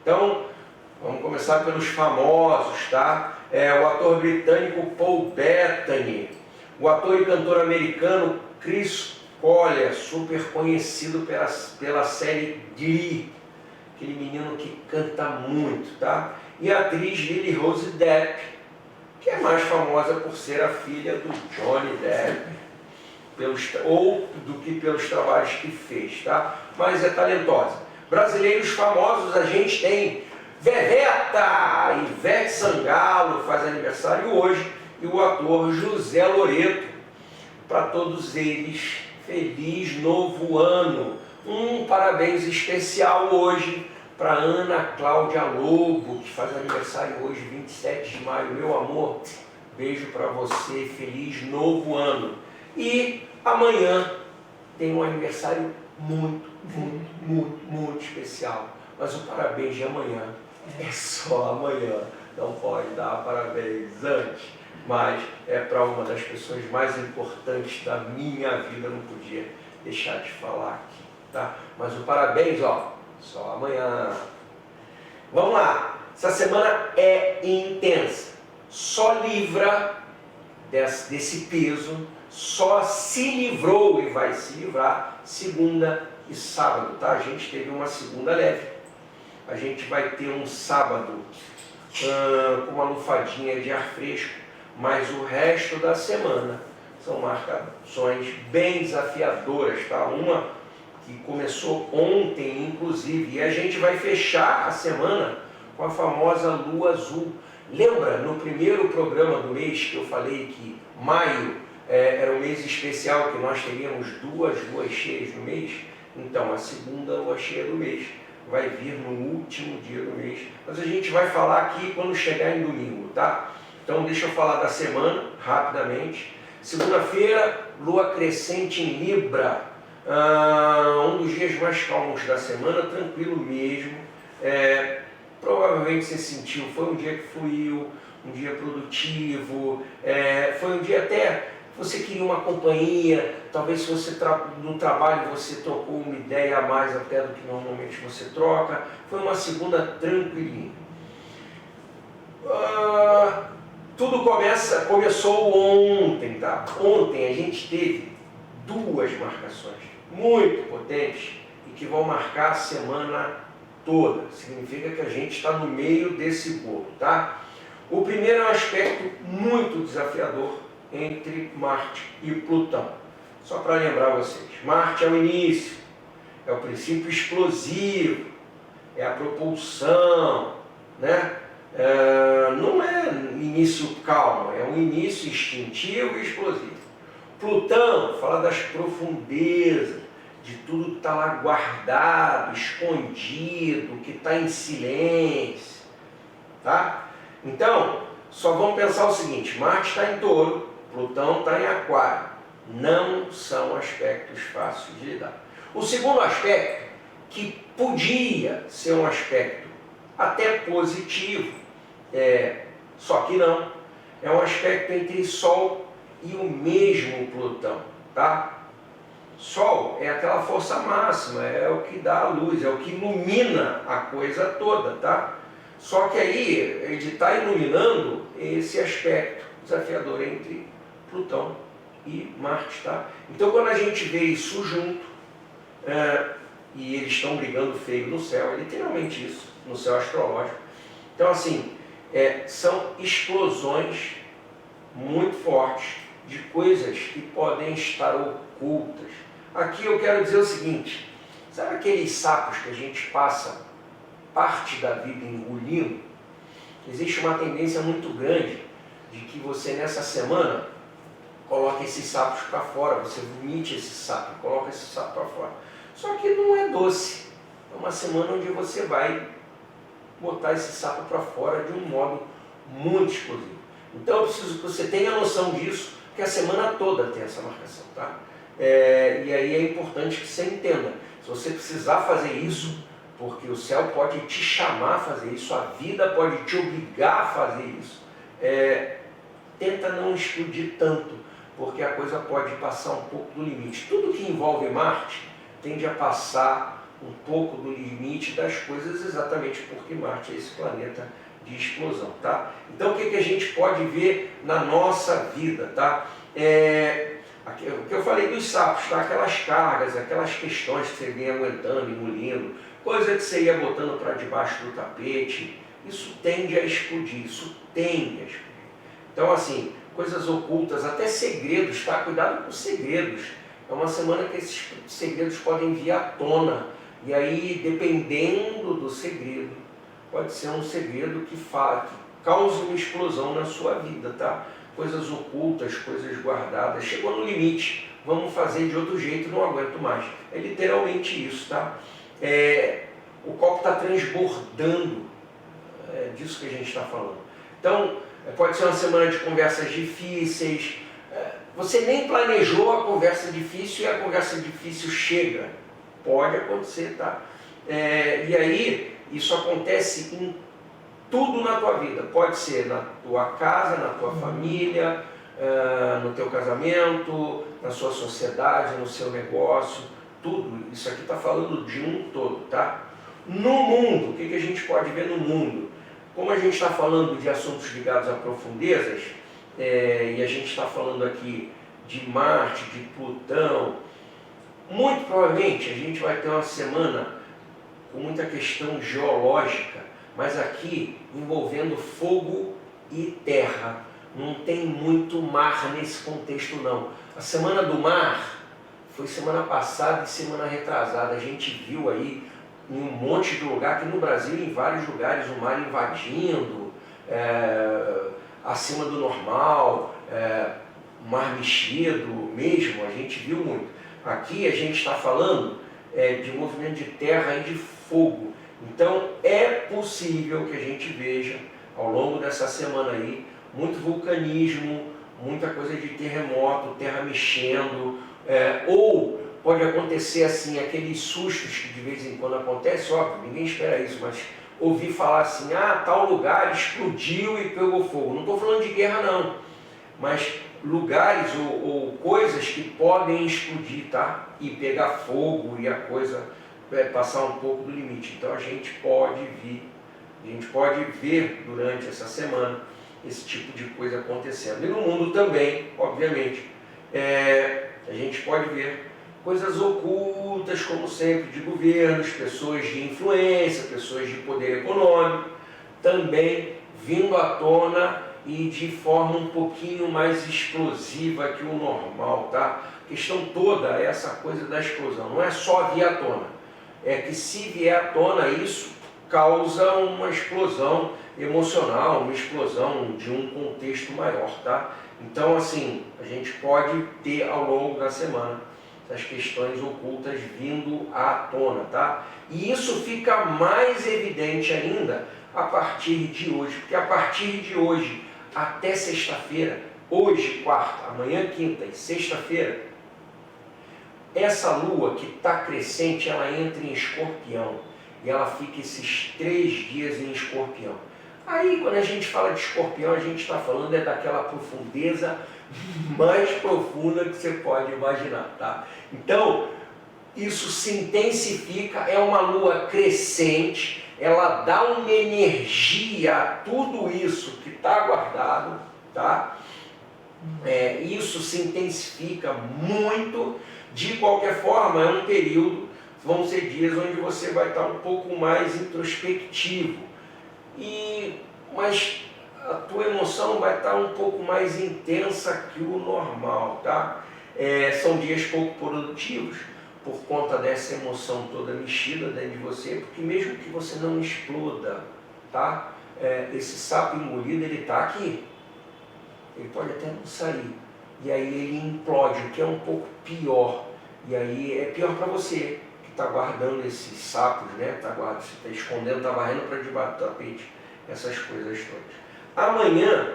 Então, vamos começar pelos famosos, tá? O ator britânico Paul Bettany, o ator e cantor americano Chris Collier, super conhecido pela série Glee, aquele menino que canta muito, tá? E a atriz Lily Rose Depp, que é mais famosa por ser a filha do Johnny Depp, ou do que pelos trabalhos que fez, tá? Mas é talentosa. Brasileiros famosos, a gente tem Veveta, Ivete Sangalo faz aniversário hoje, e o ator José Loreto. Para todos eles, feliz novo ano. Um parabéns especial hoje para Ana Cláudia Lobo, que faz aniversário hoje, 27 de maio. Meu amor, beijo para você, feliz novo ano. E amanhã tem um aniversário muito especial. Mas o parabéns de amanhã é só amanhã, não pode dar parabéns antes, mas é para uma das pessoas mais importantes da minha vida, não podia deixar de falar aqui, tá? Mas o parabéns, ó, só amanhã. Vamos lá, essa semana é intensa, só livra desse peso, só se livrou e vai se livrar segunda e sábado, tá? A gente teve uma segunda leve. A gente vai ter um sábado com uma lufadinha de ar fresco, mas o resto da semana são marcações bem desafiadoras, tá? Uma que começou ontem, inclusive, e a gente vai fechar a semana com a famosa lua azul. Lembra no primeiro programa do mês que eu falei que maio era um mês especial, que nós teríamos 2 luas cheias no mês? Então, a segunda lua cheia do mês vai vir no último dia do mês, mas a gente vai falar aqui quando chegar em domingo, tá? Então deixa eu falar da semana, rapidamente. Segunda-feira, lua crescente em Libra, um dos dias mais calmos da semana, tranquilo mesmo. Provavelmente você sentiu, foi um dia que fluiu, um dia produtivo, foi um dia até você queria uma companhia, talvez se você no trabalho você trocou uma ideia a mais até do que normalmente você troca. Foi uma segunda tranquilinha. Tudo começou ontem, tá? Ontem a gente teve 2 marcações muito potentes e que vão marcar a semana toda. Significa que a gente está no meio desse bolo, tá? O primeiro é um aspecto muito desafiador entre Marte e Plutão. Só para lembrar vocês, Marte é o início, é o princípio explosivo, é a propulsão, né? Não é início calmo, é um início instintivo e explosivo. Plutão fala das profundezas, de tudo que está lá guardado, escondido, que está em silêncio, tá? Então, só vamos pensar o seguinte, Marte está em Touro, Plutão está em Aquário. Não são aspectos fáceis de lidar. O segundo aspecto, que podia ser um aspecto até positivo, só que não, é um aspecto entre Sol e o mesmo Plutão, tá? Sol é aquela força máxima, é o que dá a luz, é o que ilumina a coisa toda, tá? Só que aí ele está iluminando esse aspecto desafiador entre Plutão e Marte, tá? Então quando a gente vê isso junto, e eles estão brigando feio no céu, é literalmente isso, no céu astrológico. Então assim, são explosões muito fortes de coisas que podem estar ocultas. Aqui eu quero dizer o seguinte, sabe aqueles sapos que a gente passa parte da vida engolindo? Existe uma tendência muito grande de que você nessa semana coloque esses sapos para fora, você vomite esse sapo, coloca esse sapo para fora. Só que não é doce, é uma semana onde você vai botar esse sapo para fora de um modo muito explosivo. Então eu preciso que você tenha noção disso, porque a semana toda tem essa marcação, tá? E aí é importante que você entenda, se você precisar fazer isso, porque o céu pode te chamar a fazer isso, a vida pode te obrigar a fazer isso, tenta não explodir tanto, porque a coisa pode passar um pouco do limite. Tudo que envolve Marte tende a passar um pouco do limite das coisas, exatamente porque Marte é esse planeta de explosão, tá? Então o que a gente pode ver na nossa vida, tá? O que eu falei dos sapos, tá? Aquelas cargas, aquelas questões que você vem aguentando, engolindo, coisa que você ia botando para debaixo do tapete, isso tende a explodir, isso tende a explodir. Então assim, coisas ocultas, até segredos, tá? Cuidado com segredos. É uma semana que esses segredos podem vir à tona, e aí dependendo do segredo, pode ser um segredo que cause uma explosão na sua vida, tá? Coisas ocultas, coisas guardadas, chegou no limite, vamos fazer de outro jeito, não aguento mais. É literalmente isso, tá? O copo está transbordando, disso que a gente está falando. Então, pode ser uma semana de conversas difíceis, você nem planejou a conversa difícil e a conversa difícil chega. Pode acontecer, tá? E aí, isso acontece em tudo na tua vida. Pode ser na tua casa, na tua família, no teu casamento, na sua sociedade, no seu negócio, tudo. Isso aqui está falando de um todo, tá? No mundo, o que a gente pode ver no mundo? Como a gente está falando de assuntos ligados a profundezas, e a gente está falando aqui de Marte, de Plutão, muito provavelmente a gente vai ter uma semana com muita questão geológica, mas aqui envolvendo fogo e terra. Não tem muito mar nesse contexto não. A semana do mar foi semana passada e semana retrasada. A gente viu aí em um monte de lugar, aqui no Brasil, em vários lugares, o mar invadindo, acima do normal, mar mexido mesmo, a gente viu muito. Aqui a gente está falando de movimento de terra e de fogo. Então é possível que a gente veja ao longo dessa semana aí muito vulcanismo, muita coisa de terremoto, terra mexendo, ou pode acontecer assim, aqueles sustos que de vez em quando acontece, óbvio, ninguém espera isso, mas ouvir falar assim, tal lugar explodiu e pegou fogo. Não estou falando de guerra não, mas lugares ou coisas que podem explodir, tá? E pegar fogo e a coisa passar um pouco do limite. Então a gente pode ver durante essa semana esse tipo de coisa acontecendo. E no mundo também, obviamente, a gente pode ver coisas ocultas, como sempre, de governos, pessoas de influência, pessoas de poder econômico, também vindo à tona e de forma um pouquinho mais explosiva que o normal, tá? A questão toda é essa coisa da explosão, não é só vir à tona, é que se vier à tona isso causa uma explosão emocional, uma explosão de um contexto maior, tá? Então assim, a gente pode ter ao longo da semana as questões ocultas vindo à tona, tá? E isso fica mais evidente ainda a partir de hoje, porque a partir de hoje até sexta-feira, hoje quarta, amanhã quinta e sexta-feira, essa lua que está crescente, ela entra em Escorpião e ela fica esses 3 dias em Escorpião. Aí, quando a gente fala de escorpião, a gente está falando daquela profundeza mais profunda que você pode imaginar, tá? Então, isso se intensifica, é uma lua crescente, ela dá uma energia a tudo isso que está guardado, tá? Isso se intensifica muito. De qualquer forma, é um período, vão ser dias onde você vai estar um pouco mais introspectivo, mas a tua emoção vai estar um pouco mais intensa que o normal, tá? São dias pouco produtivos, por conta dessa emoção toda mexida dentro de você, porque mesmo que você não exploda, tá? Esse sapo engolido, ele está aqui, ele pode até não sair, e aí ele implode, o que é um pouco pior, e aí é pior para você, que está guardando esses sapos, né? Você está escondendo, está varrendo para debaixo do tapete, essas coisas todas. Amanhã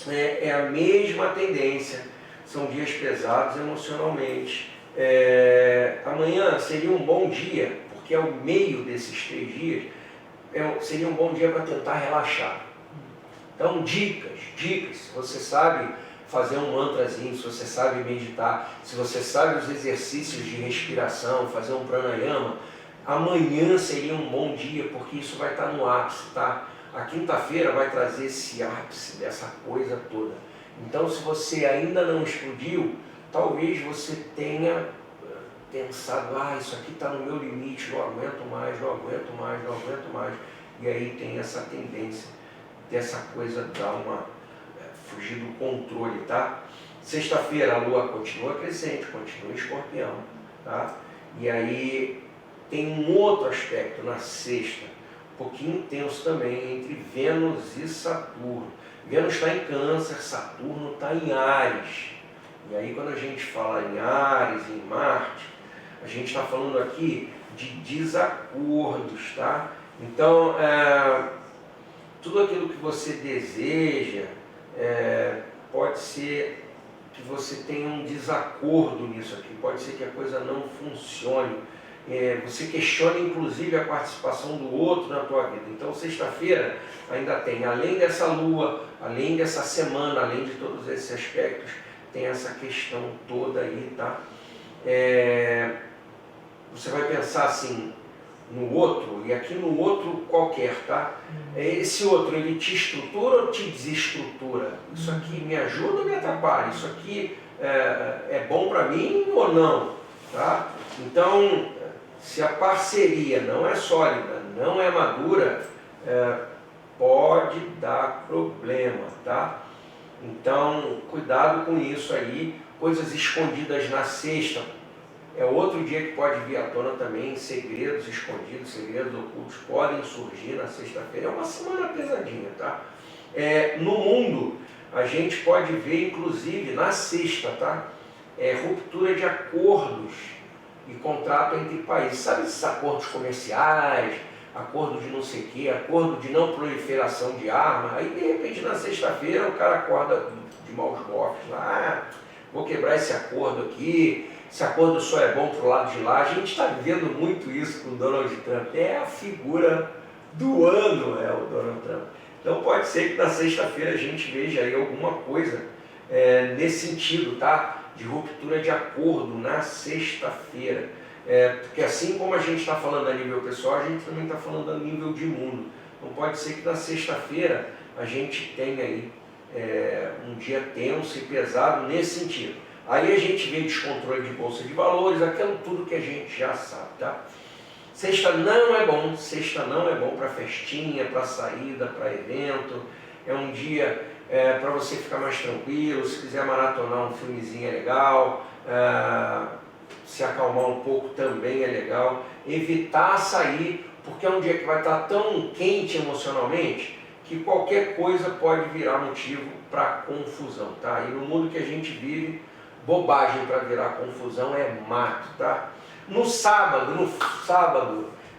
é a mesma tendência, são dias pesados emocionalmente. Amanhã seria um bom dia, porque é o meio desses 3 dias, seria um bom dia para tentar relaxar. Então, dicas, se você sabe fazer um mantrazinho, se você sabe meditar, se você sabe os exercícios de respiração, fazer um pranayama, amanhã seria um bom dia, porque isso vai estar no ápice, tá? A quinta-feira vai trazer esse ápice dessa coisa toda. Então, se você ainda não explodiu, talvez você tenha pensado, isso aqui está no meu limite, não aguento mais, não aguento mais, não aguento mais. E aí tem essa tendência dessa coisa dar fugir do controle, tá? Sexta-feira a lua continua crescente, continua em escorpião, tá? E aí tem um outro aspecto na sexta, um pouquinho intenso também, entre Vênus e Saturno. Vênus está em Câncer, Saturno está em Áries. E aí quando a gente fala em Áries, em Marte, a gente está falando aqui de desacordos, tá? Então, tudo aquilo que você deseja, pode ser que você tenha um desacordo nisso aqui, pode ser que a coisa não funcione. Você questiona inclusive a participação do outro na tua vida. Então, sexta-feira ainda tem, além dessa lua, além dessa semana, além de todos esses aspectos, tem essa questão toda aí, tá? Você vai pensar assim no outro, e aqui no outro qualquer, tá? Esse outro, ele te estrutura ou te desestrutura? Isso aqui me ajuda ou me atrapalha? Isso aqui é bom para mim ou não? Tá? Então, se a parceria não é sólida, não é madura, pode dar problema, tá? Então, cuidado com isso aí. Coisas escondidas na sexta, é outro dia que pode vir à tona também. Segredos escondidos, segredos ocultos podem surgir na sexta-feira. É uma semana pesadinha, tá? No mundo, a gente pode ver, inclusive, na sexta, tá? Ruptura de acordos e contrato entre países. Sabe esses acordos comerciais, acordo de não sei o quê, acordo de não proliferação de arma? Aí, de repente, na sexta-feira, o cara acorda de maus golpes lá, vou quebrar esse acordo aqui, esse acordo só é bom para o lado de lá. A gente está vivendo muito isso com o Donald Trump. É a figura do ano, o Donald Trump. Então pode ser que na sexta-feira a gente veja aí alguma coisa nesse sentido, tá? De ruptura de acordo na sexta-feira. Porque assim como a gente está falando a nível pessoal, a gente também está falando a nível de mundo. Então pode ser que na sexta-feira a gente tenha aí um dia tenso e pesado nesse sentido. Aí a gente vê descontrole de bolsa de valores, aquilo tudo que a gente já sabe, tá? Sexta não é bom para festinha, para saída, para evento. É um dia para você ficar mais tranquilo. Se quiser maratonar um filmezinho é legal, se acalmar um pouco também é legal. Evitar sair, porque é um dia que vai estar tão quente emocionalmente que qualquer coisa pode virar motivo para confusão, tá? E no mundo que a gente vive, bobagem para virar confusão é mato, tá? No sábado,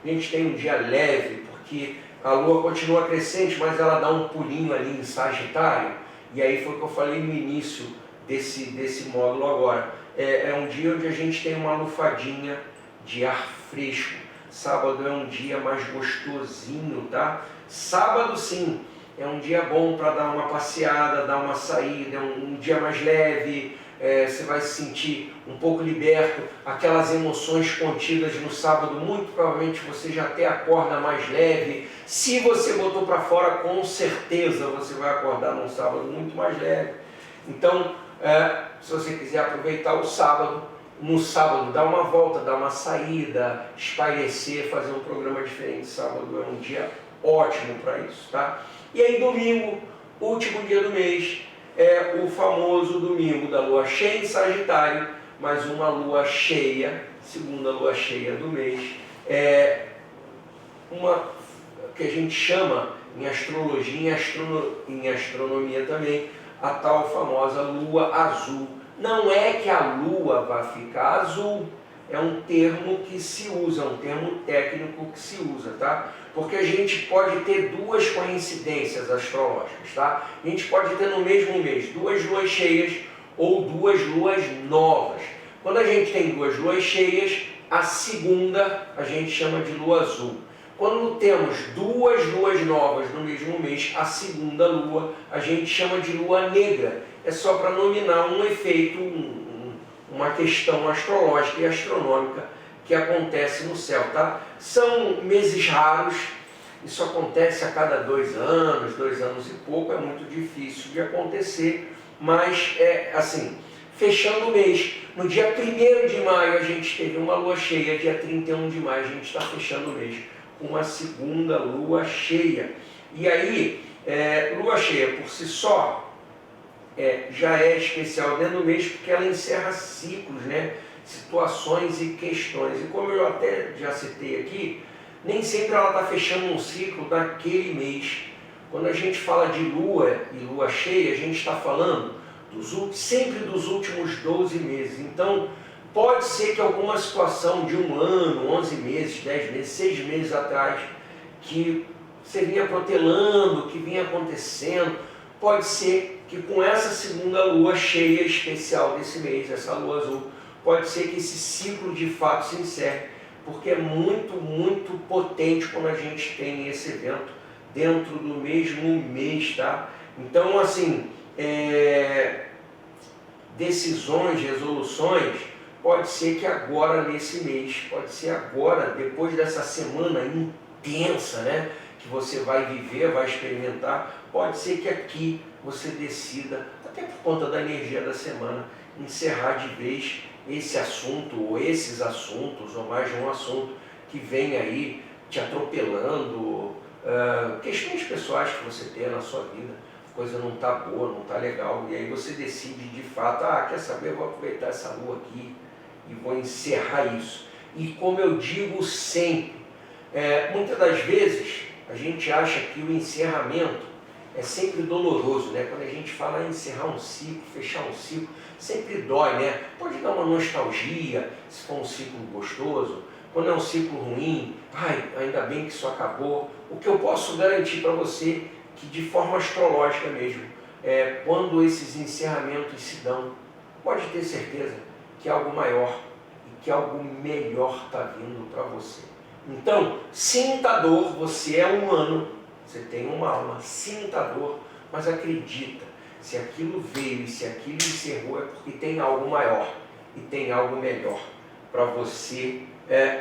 a gente tem um dia leve, porque a lua continua crescente, mas ela dá um pulinho ali em Sagitário, e aí foi o que eu falei no início desse módulo agora. É um dia onde a gente tem uma lufadinha de ar fresco. Sábado é um dia mais gostosinho, tá? Sábado sim, é um dia bom para dar uma passeada, dar uma saída, é um dia mais leve, você vai se sentir um pouco liberto, aquelas emoções contidas no sábado, muito provavelmente você já até acorda mais leve. Se você botou para fora, com certeza você vai acordar num sábado muito mais leve. Então, se você quiser aproveitar o sábado, no sábado dá uma volta, dá uma saída, espairecer, fazer um programa diferente. Sábado é um dia ótimo para isso, tá? E aí domingo, último dia do mês, é o famoso domingo da lua cheia em Sagitário, mais uma lua cheia, segunda lua cheia do mês, uma que a gente chama em astrologia, em astronomia também, a tal famosa lua azul. Não é que a lua vai ficar azul, é um termo que se usa, um termo técnico que se usa, tá? Porque a gente pode ter duas coincidências astrológicas, tá? A gente pode ter no mesmo mês duas luas cheias ou duas luas novas. Quando a gente tem duas luas cheias, a segunda a gente chama de lua azul. Quando temos duas luas novas no mesmo mês, a segunda lua a gente chama de lua negra. É só para nominar um efeito, uma questão astrológica e astronômica que acontece no céu, tá? São meses raros, isso acontece a cada 2 anos e pouco, é muito difícil de acontecer, mas é assim, fechando o mês, no dia 1º de maio a gente teve uma lua cheia, dia 31 de maio a gente está fechando o mês com uma segunda lua cheia. E aí, lua cheia por si só, já é especial dentro do mês porque ela encerra ciclos, né? Situações e questões. E como eu até já citei aqui, nem sempre ela está fechando um ciclo daquele mês. Quando a gente fala de lua e lua cheia, a gente está falando sempre dos últimos 12 meses. Então, pode ser que alguma situação de um ano, 11 meses, 10 meses, 6 meses atrás, que você vinha protelando, que vinha acontecendo, pode ser que com essa segunda lua cheia especial desse mês, essa lua azul, pode ser que esse ciclo de fato se encerre, porque é muito, muito potente quando a gente tem esse evento dentro do mesmo mês, tá? Então, assim, decisões, resoluções, pode ser que agora nesse mês, pode ser agora, depois dessa semana intensa, né, que você vai viver, vai experimentar, pode ser que aqui você decida, até por conta da energia da semana, encerrar de vez esse assunto, ou esses assuntos, ou mais de um assunto que vem aí te atropelando, questões pessoais que você tem na sua vida, a coisa não está boa, não está legal, e aí você decide de fato, quer saber, eu vou aproveitar essa lua aqui e vou encerrar isso. E como eu digo sempre, muitas das vezes a gente acha que o encerramento é sempre doloroso, né? Quando a gente fala em encerrar um ciclo, fechar um ciclo, sempre dói, né? Pode dar uma nostalgia, se for um ciclo gostoso. Quando é um ciclo ruim, ainda bem que isso acabou. O que eu posso garantir para você, que de forma astrológica mesmo, quando esses encerramentos se dão, pode ter certeza que algo maior e que algo melhor está vindo para você. Então, sinta a dor, você é humano, você tem uma alma, sinta a dor, mas acredita, se aquilo veio e se aquilo encerrou é porque tem algo maior e tem algo melhor para você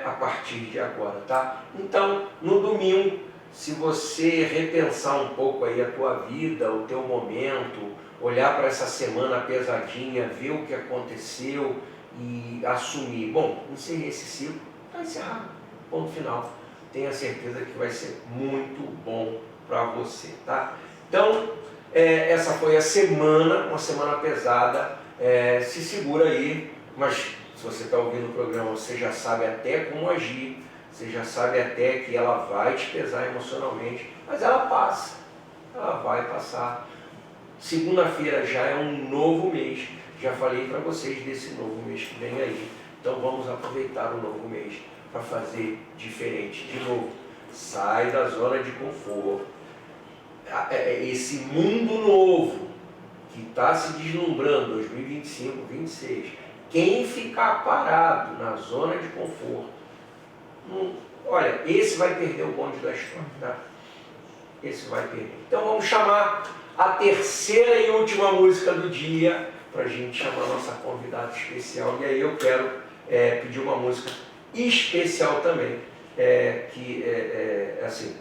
a partir de agora, tá? Então, no domingo, se você repensar um pouco aí a tua vida, o teu momento, olhar para essa semana pesadinha, ver o que aconteceu e assumir, bom, encerrei esse ciclo, está encerrado, ponto final. Tenha certeza que vai ser muito bom para você, tá? Então, essa foi a semana, uma semana pesada, se segura aí, mas se você está ouvindo o programa, você já sabe até como agir, você já sabe até que ela vai te pesar emocionalmente, mas ela passa, ela vai passar. Segunda-feira já é um novo mês, já falei para vocês desse novo mês que vem aí, então vamos aproveitar o novo mês para fazer diferente. De novo, sai da zona de conforto. Esse mundo novo que está se deslumbrando, 2025, 2026, quem ficar parado na zona de conforto, olha, esse vai perder o bonde da história, tá? Esse vai perder. Então vamos chamar a terceira e última música do dia para a gente chamar a nossa convidada especial. E aí eu quero pedir uma música especial também, assim,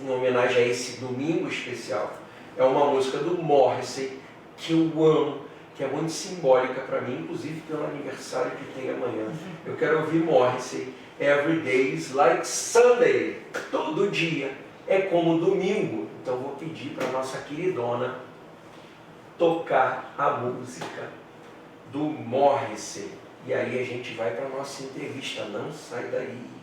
em homenagem a esse domingo especial. É uma música do Morrissey que eu amo, que é muito simbólica para mim, inclusive pelo aniversário que tem amanhã. Eu quero ouvir Morrissey, Every Day is Like Sunday. Todo dia é como domingo. Então vou pedir para a nossa queridona tocar a música do Morrissey. E aí a gente vai para a nossa entrevista. Não sai daí.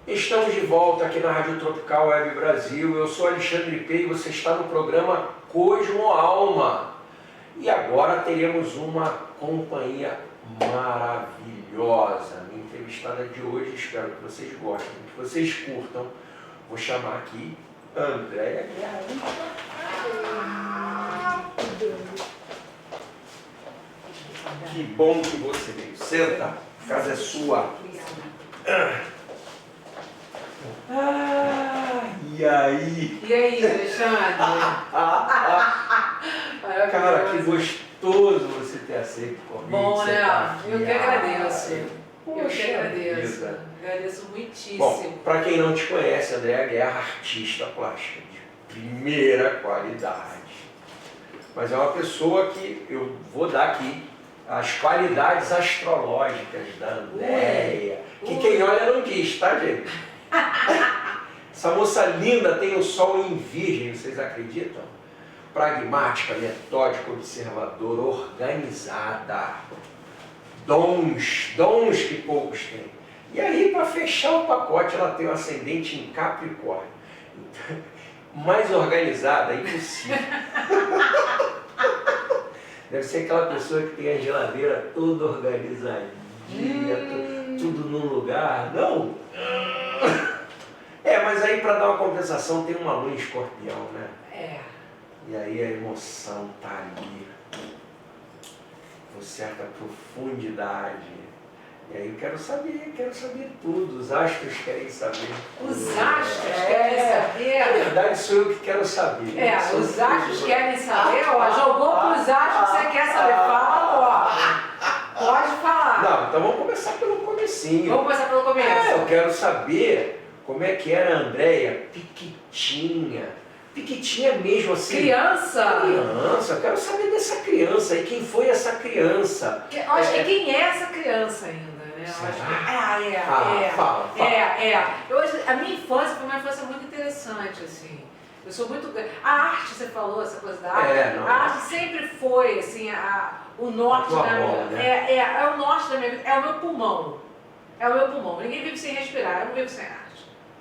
Estamos de volta aqui na Rádio Tropical Web Brasil. Eu sou Alexandre P. e você está no programa Cosmo Alma. E agora teremos uma companhia maravilhosa. Minha entrevistada de hoje, espero que vocês gostem, que vocês curtam. Vou chamar aqui Andréia Guerra. Que bom que você veio. Senta, a casa é sua. E aí? E aí, Alexandre? Cara, que gostoso você ter aceito o convite. Bom, né? Tá Eu que agradeço. Eu que Poxa agradeço. vida. Agradeço muitíssimo. Bom, para quem não te conhece, Andréia Guerra, artista plástica de primeira qualidade. Mas é uma pessoa que eu vou dar aqui as qualidades astrológicas da Andréia. Que quem olha não diz, tá, gente? Essa moça linda tem o sol em Virgem, vocês acreditam? Pragmática, metódica, observadora, organizada. Dons que poucos têm. E aí, para fechar o pacote, ela tem um ascendente em Capricórnio. Então, mais organizada, impossível. Deve ser aquela pessoa que tem a geladeira toda organizadinha, tudo num lugar. Não! Mas aí para dar uma compensação tem uma lua em Escorpião, né? E aí a emoção tá ali, com certa profundidade. E aí eu quero saber tudo. Os astros querem saber. Os astros querem saber? Na verdade sou eu que quero saber. Os astros querem saber, ó. Jogou pros astros que você quer saber. Fala logo. Pode falar. Não, então vamos começar pelo comecinho. Vamos começar pelo começo. Eu quero saber como é que era a Andréia piquitinha. Piquitinha mesmo assim. Criança? Criança, eu quero saber dessa criança e quem foi essa criança. Eu acho que quem é essa criança ainda, né? Fala. A minha infância foi uma infância muito interessante, assim. Eu sou muito... A arte, você falou, essa coisa da arte. A arte sempre foi, assim, o norte da minha vida. É o norte da minha vida, é o meu pulmão. É o meu pulmão. Ninguém vive sem respirar, eu não vivo sem arte.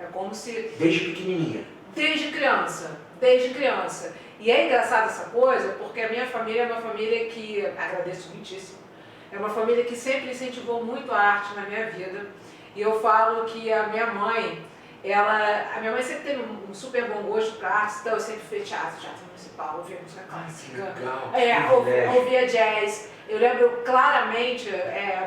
É como se... Desde pequenininha. Desde criança. E é engraçado essa coisa, porque a minha família é uma família que, agradeço muitíssimo, é uma família que sempre incentivou muito a arte na minha vida. E eu falo que a minha mãe sempre teve um super bom gosto para arte, então eu sempre fui teatro municipal, ouvia música clássica, ouvia jazz. Eu lembro claramente,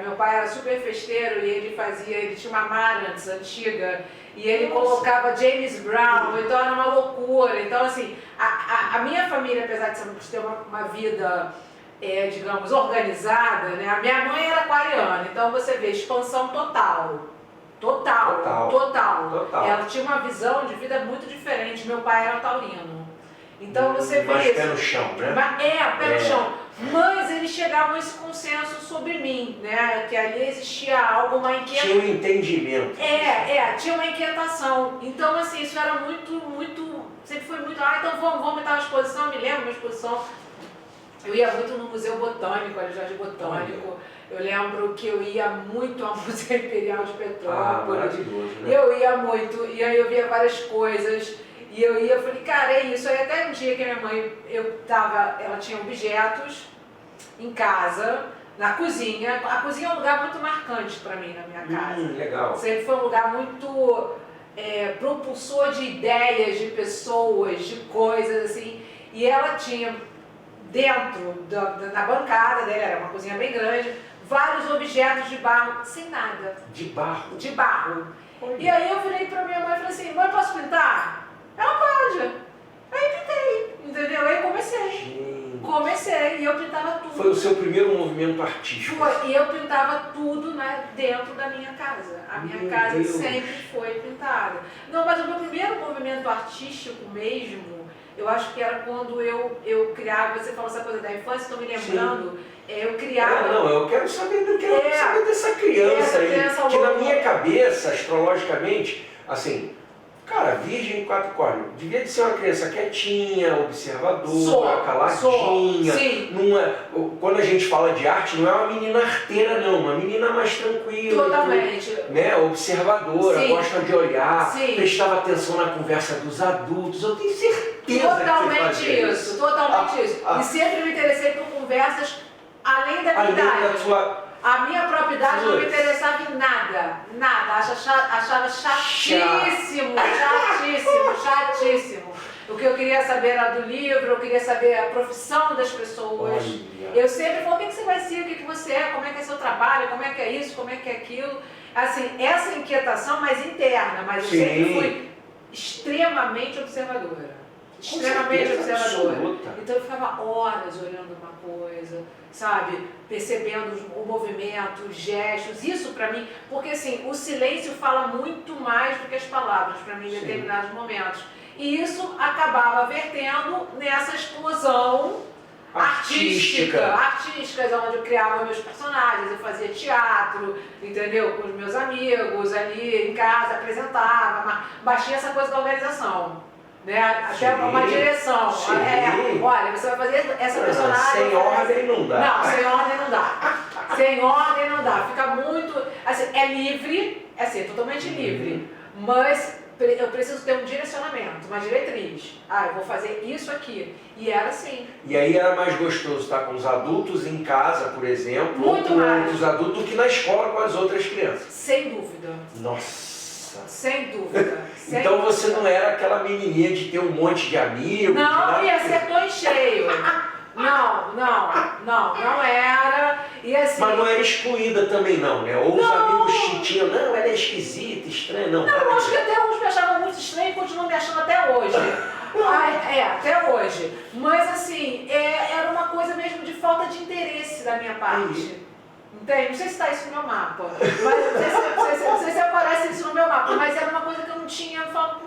meu pai era super festeiro e ele tinha uma Marantz antiga, e ele colocava James Brown, então era uma loucura. Então, assim, a minha família, apesar de ter uma vida, digamos, organizada, né? A minha mãe era aquariana, então você vê expansão total. Ela tinha uma visão de vida muito diferente. Meu pai era taurino. Então você vê mais isso. Pé no chão, né? Pé no chão. Mas eles chegavam a esse consenso sobre mim, né? Que ali existia algo, uma inquietação. Tinha um entendimento. Tinha uma inquietação. Então, assim, isso era muito... Sempre foi muito... então vamos montar uma exposição. Eu me lembro de uma exposição. Eu ia muito no Museu Botânico, ali, Jardim Botânico. Eu lembro que eu ia muito ao Museu Imperial de Petrópolis. Maravilhoso, né? Eu ia muito, e aí eu via várias coisas. E eu falei, cara, é isso. Aí até um dia que a minha mãe, ela tinha objetos em casa, na cozinha. A cozinha é um lugar muito marcante para mim na minha casa. Legal. Sempre foi um lugar muito propulsor de ideias, de pessoas, de coisas, assim. E ela tinha dentro da bancada dela, era uma cozinha bem grande, vários objetos de barro, sem nada. De barro? De barro. Olha. E aí eu virei pra minha mãe e falei assim, mãe, posso pintar? Ela pode. Aí pintei, entendeu? Aí comecei. Gente. Comecei e eu pintava tudo. Foi o seu primeiro movimento artístico? Foi, e eu pintava tudo, né, dentro da minha casa. A minha Meu casa Deus. sempre foi pintada. Não, mas o meu primeiro movimento artístico mesmo, eu acho que era quando eu criava, você falou essa coisa da infância, estou me lembrando, eu criava... Não, eu quero saber, saber dessa criança aí, que na minha cabeça, astrologicamente, assim, cara, virgem 4 cornos, devia de ser uma criança quietinha, observadora, caladinha. Sim. Não é, quando a gente fala de arte, não é uma menina arteira, não, uma menina mais tranquila. Totalmente. Né, observadora, Sim. gosta de olhar, Sim. prestava atenção na conversa dos adultos, eu tenho certeza Totalmente que você fazia isso, totalmente isso. E sempre me interessei por conversas além da minha além idade. da sua... A minha própria idade não me interessava em nada, nada. Achava chatíssimo. O que eu queria saber era do livro, eu queria saber a profissão das pessoas. Olha. Eu sempre falei, o que você vai ser, o que você é, como é que é seu trabalho, como é que é isso, como é que é aquilo. Assim, essa inquietação mais interna, mas eu sempre fui extremamente observadora. Extremamente observadora. Absoluta. Então eu ficava horas olhando uma coisa, sabe? Percebendo o movimento, os gestos, isso pra mim, porque assim, o silêncio fala muito mais do que as palavras pra mim em determinados momentos. E isso acabava vertendo nessa explosão artística, onde eu criava meus personagens, eu fazia teatro, entendeu? Com os meus amigos ali em casa, apresentava, mas tinha essa coisa da organização. Né? Até uma direção. Olha, você vai fazer essa personagem. Sem ordem não dá. Não, sem ordem não dá. Sem ordem não dá. Fica muito. Assim, é livre, é assim, totalmente livre. Mas eu preciso ter um direcionamento, uma diretriz. Eu vou fazer isso aqui. E era assim. E aí era mais gostoso estar com os adultos em casa, por exemplo, muito ou com mais. os adultos do que na escola com as outras crianças. Sem dúvida. Nossa. Sem dúvida. Então você não era aquela menininha de ter um monte de amigos? Não, e acertou em cheio. Não era. E assim, mas não era excluída também não, né? Ou os amigos te tinham, não, ela é esquisita, estranha, não. Não, acho que até uns me achavam muito estranho e continuam me achando até hoje. Até hoje. Mas assim, era uma coisa mesmo de falta de interesse da minha parte. Entende? Não sei se está isso no meu mapa, mas não sei se aparece isso no meu mapa, mas era uma coisa que eu não tinha, eu falo,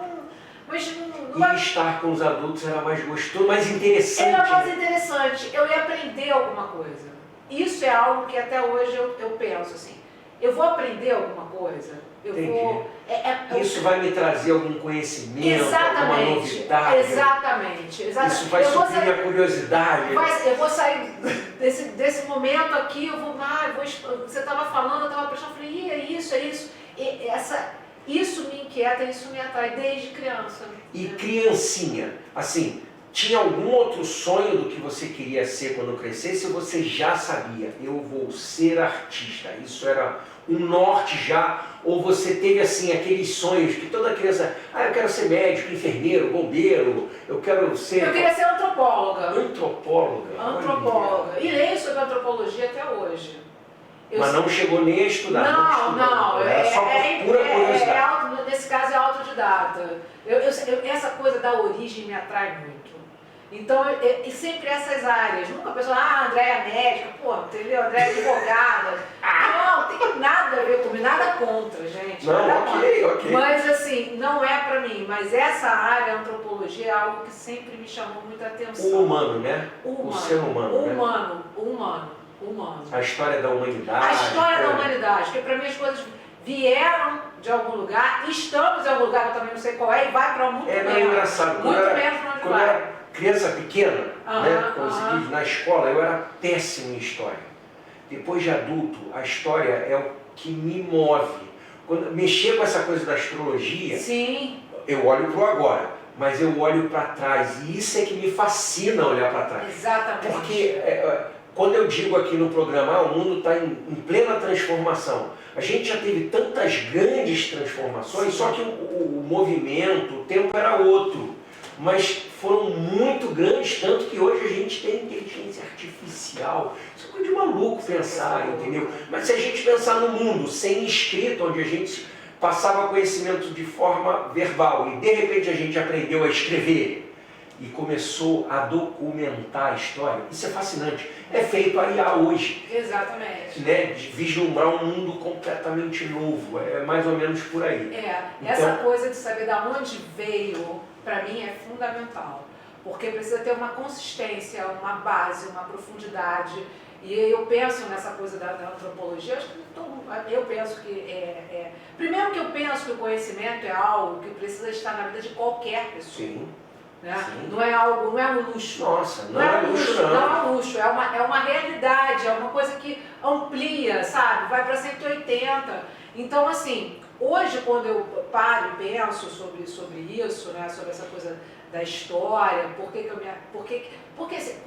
mas não E estar com os adultos era mais gostoso, mais interessante. Era mais interessante, eu ia aprender alguma coisa. Isso é algo que até hoje eu penso assim, eu vou aprender alguma coisa, Isso vai me trazer algum conhecimento, alguma novidade. Exatamente. Isso vai suprir minha curiosidade. Eu vou sair desse momento aqui, você estava falando, eu estava prestando, eu falei, é isso. Isso me inquieta, isso me atrai desde criança. E criancinha, assim, tinha algum outro sonho do que você queria ser quando crescesse, ou você já sabia, eu vou ser artista? Isso era um norte já? Ou você teve assim aqueles sonhos que toda criança, eu quero ser médico, enfermeiro, bombeiro, eu quero ser... Eu queria ser antropóloga. Antropóloga. E leio sobre antropologia até hoje. Mas não chegou nem a estudar. Não. Era só por pura curiosidade. Nesse caso é autodidata. Essa coisa da origem me atrai muito. Então, e sempre essas áreas. Nunca a pessoa, André é médica, entendeu? André é advogada. Não tem nada a ver comigo, nada contra, gente. Não, ok. Mas assim, não é pra mim. Mas essa área, a antropologia, é algo que sempre me chamou muita atenção. O humano, né? O ser humano, humano. A história da humanidade. A história da humanidade, porque para mim as coisas vieram de algum lugar, estamos em algum lugar, eu também não sei qual é, e vai para muito menos. É engraçado. Muito menos para onde quando vai. Eu era criança pequena, né, como se diz, na escola, eu era péssimo em história. Depois de adulto, a história é o que me move. Quando mexer com essa coisa da astrologia, sim, eu olho para o agora, mas eu olho para trás, e isso é que me fascina olhar para trás. Exatamente. Porque quando eu digo aqui no programa, o mundo está em plena transformação. A gente já teve tantas grandes transformações, só que o movimento, o tempo era outro. mas foram muito grandes, tanto que hoje a gente tem inteligência artificial. Isso é coisa de maluco pensar, entendeu? Mas se a gente pensar no mundo sem escrita, onde a gente passava conhecimento de forma verbal e de repente a gente aprendeu a escrever e começou a documentar a história, isso é fascinante. É feito a IA hoje. Exatamente. Né? De vislumbrar um mundo completamente novo. É mais ou menos por aí. Essa coisa de saber de onde veio, para mim, é fundamental. Porque precisa ter uma consistência, uma base, uma profundidade. E eu penso nessa coisa da antropologia, eu penso que primeiro que eu penso que o conhecimento é algo que precisa estar na vida de qualquer pessoa. Sim. Né? Sim. Não é um luxo. Nossa, não é luxo não. Não é um luxo, é uma realidade, é uma coisa que amplia, sabe? Vai para 180. Então, assim, hoje quando eu paro e penso sobre isso, né? Sobre essa coisa da história, porque assim,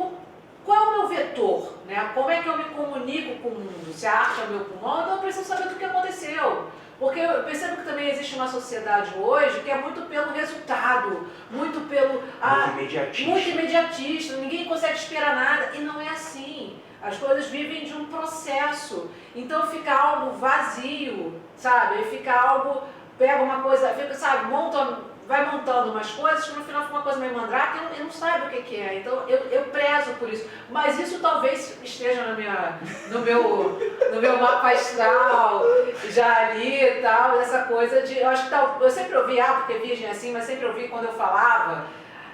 qual é o meu vetor? Né? Como é que eu me comunico com o mundo? Se a arte é o meu pulmão, então eu preciso saber do que aconteceu. Porque eu percebo que também existe uma sociedade hoje que é muito pelo resultado, muito muito imediatista, ninguém consegue esperar nada, e não é assim. As coisas vivem de um processo, então fica algo vazio, sabe? Fica algo, pega uma coisa, fica, sabe, vai montando umas coisas que no final fica uma coisa meio mandrake e não sabe o que é. Então eu prezo por isso. Mas isso talvez esteja no meu mapa astral, já ali e tal, essa coisa de. Eu acho que eu sempre ouvi, porque virgem assim, mas sempre ouvi quando eu falava.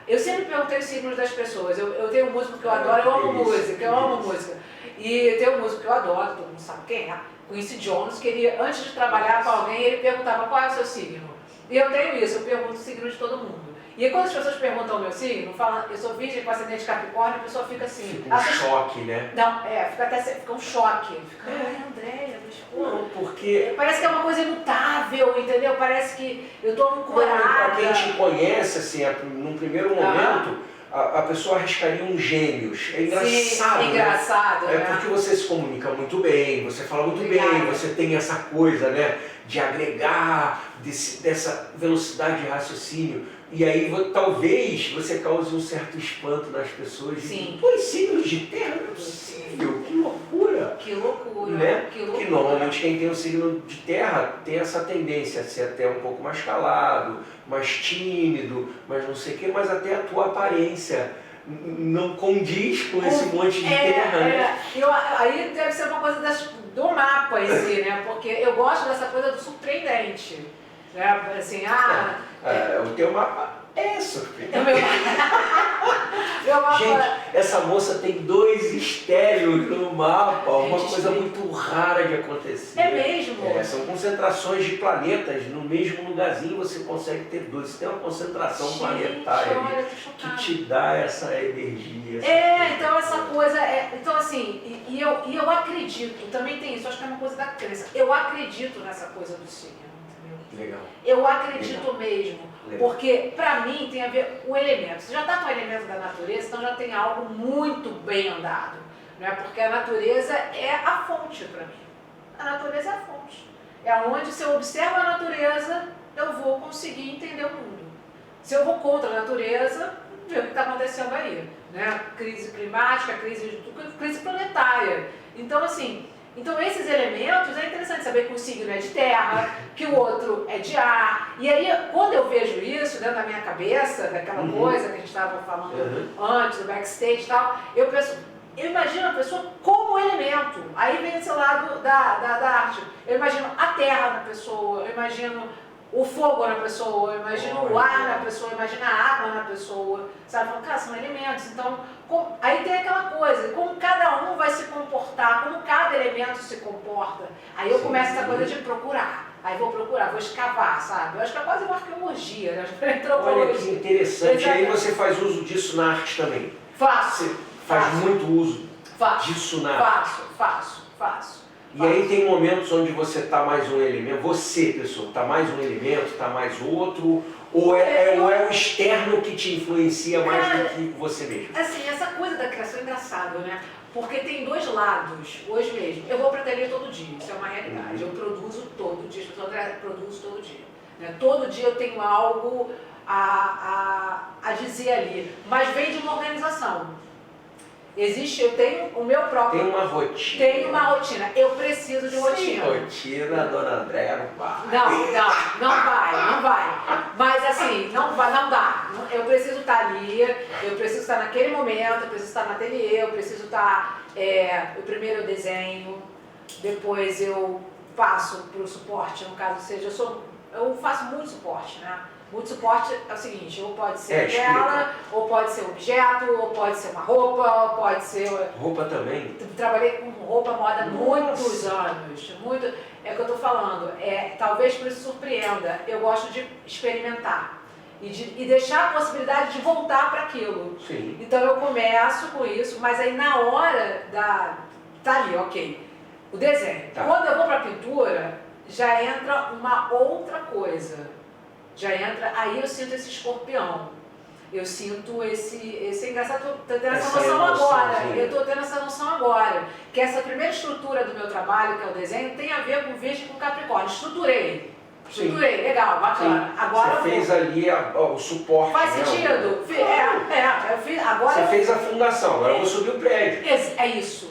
Eu sempre perguntei os signos das pessoas. Eu tenho um músico que eu adoro, eu amo música. E tem um músico que eu adoro, todo mundo sabe quem é, Quincy Jones, que ele, antes de trabalhar com alguém, ele perguntava qual é o seu signo. E eu tenho isso, eu pergunto o signo de todo mundo. E aí, quando as pessoas perguntam o meu signo, falam, eu sou virgem com ascendente Capricórnio, a pessoa fica assim. Fica um choque, né? Não, fica um choque. Fica, Andréia, mas pô. Não, porque. Parece que é uma coisa imutável, entendeu? Parece que eu tô ancorada. Para quem te conhece, assim, num primeiro momento, a pessoa arriscaria um gêmeos. É engraçado. Sim, é engraçado, né? É porque você se comunica muito bem, você fala muito bem, você tem essa coisa, né? De agregar, dessa velocidade de raciocínio. E aí talvez você cause um certo espanto nas pessoas. Sim. Pô, signos de terra não é possível, que loucura! Que loucura, né? que loucura. Que normalmente quem tem o signo de terra tem essa tendência a ser até um pouco mais calado, mais tímido, mas não sei o quê, mas até a tua aparência não condiz com esse monte de terra, né? Aí deve ser uma coisa do mapa em si, né? Porque eu gosto dessa coisa do surpreendente. Né? Assim, o teu mapa é surpreendente. Meu mapa... Gente, essa moça tem 2 estéreos no mapa, uma coisa muito rara de acontecer. É mesmo? São concentrações de planetas no mesmo lugarzinho, você consegue ter 2. Você tem uma concentração planetária ali, que te dá essa energia. Então essa coisa, então assim, e eu acredito, também tem isso, acho que é uma coisa da crença, eu acredito nessa coisa do signo. Legal. Eu acredito mesmo, porque para mim tem a ver com o elemento. Você já está com o elemento da natureza, então já tem algo muito bem andado, né? Porque a natureza é a fonte para mim. A natureza é a fonte. É onde, se eu observo a natureza, eu vou conseguir entender o mundo. Se eu vou contra a natureza, ver o que está acontecendo aí, né? Crise climática, crise planetária. Então, assim... Então, esses elementos, é interessante saber que um signo é de terra, que o outro é de ar. E aí, quando eu vejo isso dentro da minha cabeça, daquela coisa que a gente estava falando antes, do backstage e tal, eu imagino a pessoa como elemento. Aí vem esse lado da arte. Eu imagino a terra na pessoa, eu imagino o fogo na pessoa, eu imagino o ar na pessoa, eu imagino a água na pessoa, sabe? Falo, cara, são elementos, então, aí tem aquela coisa, como cada um vai se comportar, como cada elemento se comporta, aí eu começo essa coisa de procurar, aí vou procurar, vou escavar, sabe? Eu acho que é quase uma arqueologia, né? Olha que interessante, e aí você faz uso disso na arte também? Faço. Você faz muito uso disso na arte? Faço. E aí tem momentos onde você está mais um elemento, você, pessoa, está mais um elemento, está mais outro, ou é o externo que te influencia mais do que você mesmo? Assim, essa coisa da criação é engraçada, né? Porque tem 2 lados, hoje mesmo. Eu vou para a ateliê todo dia, isso é uma realidade. Eu produzo todo dia, as pessoas produzem todo dia. Né? Todo dia eu tenho algo a dizer ali, mas vem de uma organização. Eu tenho o meu próprio... Tem uma rotina. Tenho uma rotina, eu preciso de rotina. Sem rotina, a dona Andréia não vai. Não vai. Mas assim, não dá. Eu preciso estar ali, eu preciso estar naquele momento, eu preciso estar no ateliê, eu preciso estar... primeiro eu desenho, depois eu passo para o suporte, no caso seja, eu faço muito suporte, né? Muito suporte é o seguinte, ou pode ser tela, ou pode ser objeto, ou pode ser uma roupa, ou pode ser... Roupa também? Trabalhei com roupa moda há muitos anos, é o que eu estou falando, talvez por isso surpreenda, eu gosto de experimentar e deixar a possibilidade de voltar para aquilo. Sim. Então eu começo com isso, mas aí na hora tá ali, ok, o desenho. Tá. Quando eu vou para a pintura, já entra uma outra coisa. Aí eu sinto esse escorpião. Eu sinto esse é engraçado, tô tendo essa noção agora. Eu tô tendo essa noção agora. Que essa primeira estrutura do meu trabalho, que é o desenho, tem a ver com Virgem e com Capricórnio. Estruturei, legal, bacana. Sim. Agora você fez ali o suporte. Faz sentido? Eu fiz, agora você fez a fundação, agora eu vou subir o prédio. É isso.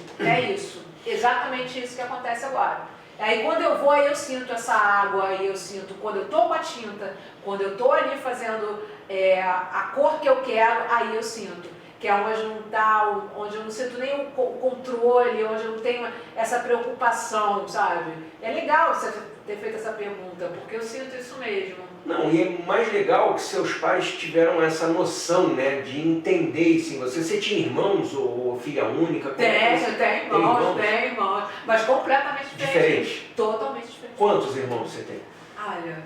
Exatamente isso que acontece agora. Aí quando eu vou, aí eu sinto essa água, aí eu sinto, quando eu tô com a tinta, quando eu tô ali fazendo a cor que eu quero, aí eu sinto. Que é onde não tá, onde eu não sinto nem o controle, onde eu não tenho essa preocupação, sabe? É legal você ter feito essa pergunta, porque eu sinto isso mesmo. Não, e é mais legal que seus pais tiveram essa noção, né, de entender, assim, você tinha irmãos ou filha única? Tem irmãos, mas completamente diferentes. Totalmente diferentes. Quantos irmãos você tem? Olha,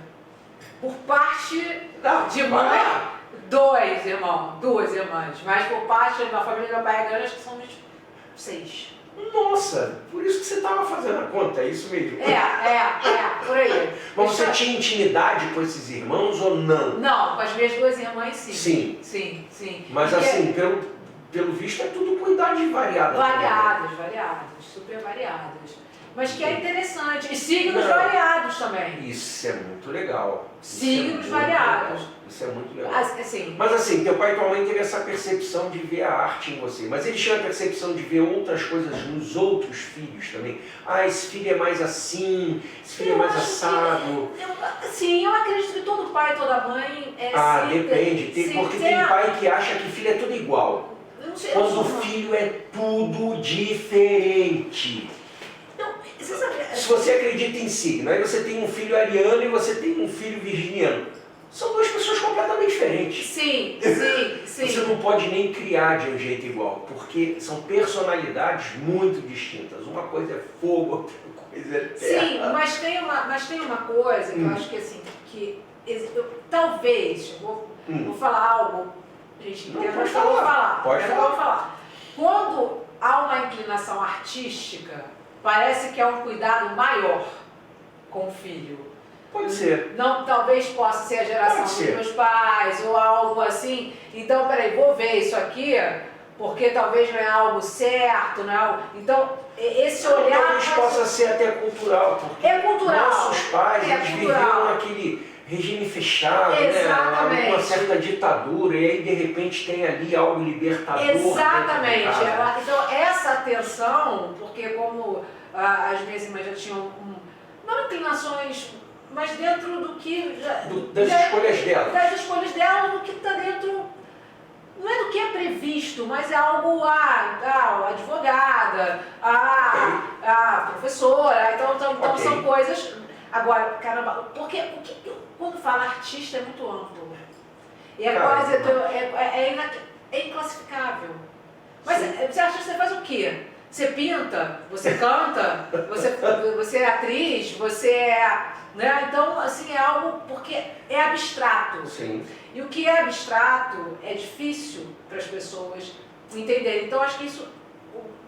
por parte de mãe, 2 irmãos, 2 irmãs, mas por parte da família do meu pai é grande, acho que são 6. Nossa, por isso que você estava fazendo a conta, é isso mesmo? Por aí. Mas você tinha intimidade com esses irmãos ou não? Não, com as minhas 2 irmãs sim. Sim. Mas assim, pelo visto é tudo com idades variadas. Variadas, super variadas. Mas que é interessante. E signos variados também. Isso é muito legal. Signos variados. Isso é muito legal. Assim, mas assim, teu pai e tua mãe teve essa percepção de ver a arte em você. Mas eles tinham a percepção de ver outras coisas nos outros filhos também. Esse filho é mais assim, esse filho é mais assado. Eu acredito que todo pai e toda mãe depende. Porque tem pai que acha que filho é tudo igual. Quando o filho é tudo diferente. Se você acredita em signo, aí você tem um filho ariano e você tem um filho virginiano. São 2 pessoas completamente diferentes. Sim. Você não pode nem criar de um jeito igual, porque são personalidades muito distintas. Uma coisa é fogo, outra coisa é terra. Sim, mas tem uma coisa que eu acho que assim, talvez, vou falar algo, gente, não, pode falar. Pode falar. Quando há uma inclinação artística, parece que é um cuidado maior com o filho. Pode ser. Não, talvez possa ser a geração dos meus pais ou algo assim. Então, peraí, vou ver isso aqui, porque talvez não é algo certo, não é algo... Então, esse olhar... Talvez possa ser até cultural, porque nossos pais eles viviam aquele regime fechado, né? Uma certa ditadura, e aí de repente tem ali algo libertador. Exatamente. Então, essa atenção, porque como as minhas irmãs já tinham não inclinações, mas dentro do que... das escolhas dela. Das escolhas dela, do que está dentro... Não é do que é previsto, mas é algo, advogada, professora, então são coisas... Agora, caramba, porque quando fala artista é muito amplo. E quase, é inclassificável. Mas você acha que você faz o quê? Você pinta, você canta, você é atriz, você é... Né? Então, assim, é algo... Porque é abstrato. Sim. E o que é abstrato é difícil para as pessoas entenderem. Então, acho que isso,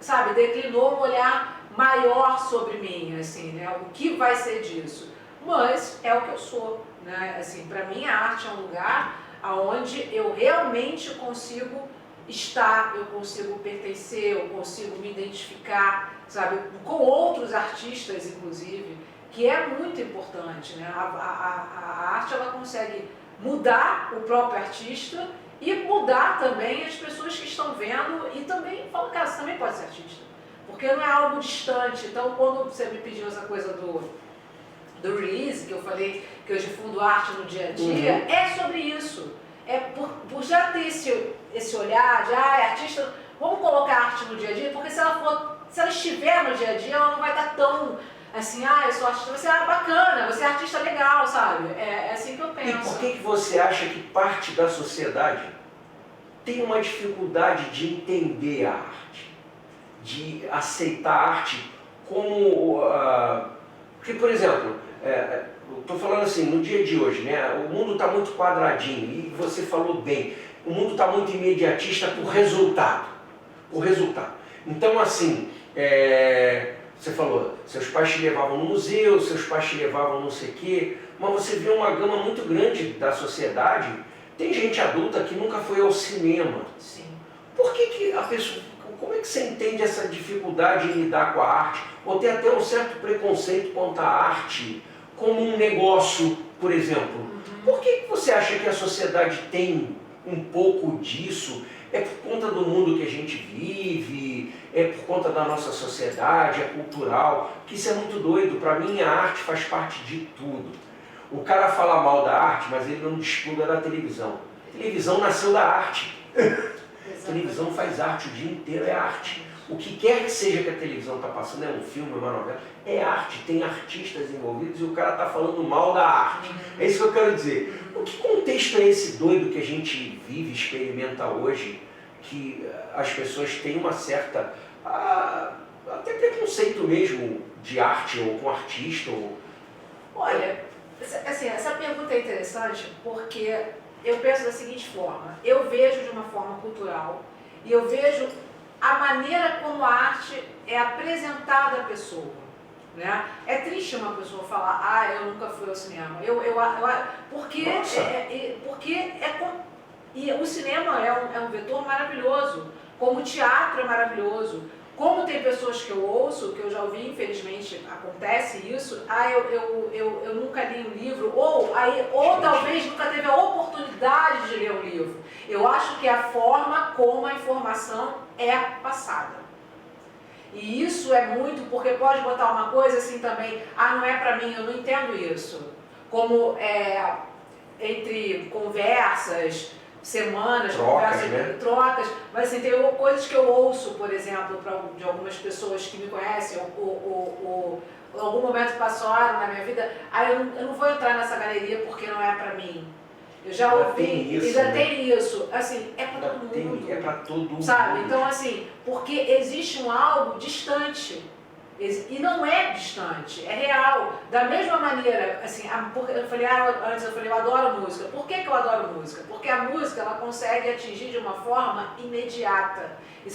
sabe, declinou um olhar maior sobre mim, assim, né? O que vai ser disso? Mas é o que eu sou, né? Assim, para mim, a arte é um lugar onde eu realmente consigo estar, eu consigo pertencer, eu consigo me identificar, sabe, com outros artistas, inclusive, que é muito importante, né? A arte, ela consegue mudar o próprio artista e mudar também as pessoas que estão vendo e também falam, cara, você também pode ser artista. Porque não é algo distante. Então, quando você me pediu essa coisa do release, que eu falei que eu difundo arte no dia a dia, é sobre isso. É por já ter esse olhar de, é artista, vamos colocar arte no dia a dia, porque se ela estiver no dia a dia, ela não vai estar tão assim, eu sou artista, você é bacana, você é artista legal, sabe? É assim que eu penso. E por que você acha que parte da sociedade tem uma dificuldade de entender a arte, de aceitar a arte como... Porque, por exemplo, estou falando assim, no dia de hoje, né, o mundo está muito quadradinho, e você falou bem, o mundo está muito imediatista por resultado. Então, assim, você falou, seus pais te levavam no museu, seus pais te levavam não sei o quê, mas você vê uma gama muito grande da sociedade. Tem gente adulta que nunca foi ao cinema. Sim. Por que a pessoa... Como é que você entende essa dificuldade em lidar com a arte? Ou tem até um certo preconceito quanto à arte como um negócio, por exemplo? Por que você acha que a sociedade tem um pouco disso? É por conta do mundo que a gente vive? É por conta da nossa sociedade? É cultural? Que isso é muito doido. Para mim, a arte faz parte de tudo. O cara fala mal da arte, mas ele não descuida da televisão. A televisão nasceu da arte. A televisão faz arte, o dia inteiro é arte. O que quer que seja que a televisão está passando, é um filme, uma novela, é arte, tem artistas envolvidos e o cara está falando mal da arte. É isso que eu quero dizer. O que contexto é esse doido que a gente vive, experimenta hoje, que as pessoas têm uma certa, até preconceito mesmo de arte ou com artista? Olha, assim, essa pergunta é interessante porque eu penso da seguinte forma, eu vejo de uma forma cultural e eu vejo a maneira como a arte é apresentada à pessoa, né? É triste uma pessoa falar, eu nunca fui ao cinema, e o cinema é um vetor maravilhoso, como o teatro é maravilhoso. Como tem pessoas que eu ouço, que eu já ouvi, infelizmente acontece isso, eu nunca li um livro, ou talvez nunca teve a oportunidade de ler um livro. Eu acho que é a forma como a informação é passada. E isso é muito, porque pode botar uma coisa assim também, não é pra mim, eu não entendo isso. Como entre conversas, semanas, trocas, mas assim, tem coisas que eu ouço, por exemplo, de algumas pessoas que me conhecem, ou em algum momento passaram na minha vida, eu não vou entrar nessa galeria porque não é pra mim. Eu já ouvi, tem isso, assim, é pra todo mundo. É pra todo mundo. Sabe? Então, assim, porque existe algo distante. E não é distante, é real. Da mesma maneira, assim, eu falei, eu adoro música. Por que eu adoro música? Porque a música, ela consegue atingir de uma forma imediata. E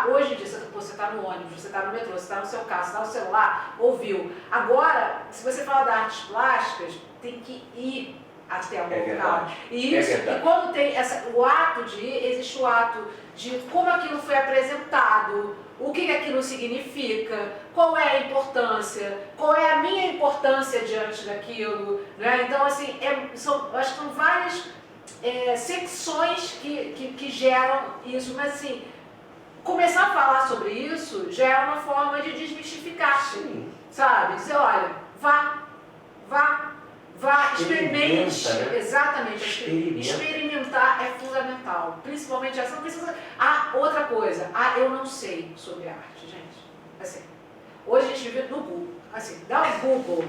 hoje em dia, você está no ônibus, você está no metrô, você está no seu carro, você está no celular, ouviu. Agora, se você fala de artes plásticas, tem que ir até o local. E quando tem o ato de ir, existe o ato de como aquilo foi apresentado, o que aquilo significa, qual é a importância, qual é a minha importância diante daquilo, né? Então, assim, eu acho que são várias secções que geram isso, mas assim, começar a falar sobre isso já é uma forma de desmistificar, sabe? Dizer, olha, vá, experimente, né? Exatamente, experimentar é fundamental, principalmente essa, não precisa, outra coisa, eu não sei sobre arte, gente, assim, hoje a gente vive no Google, assim, dá um Google,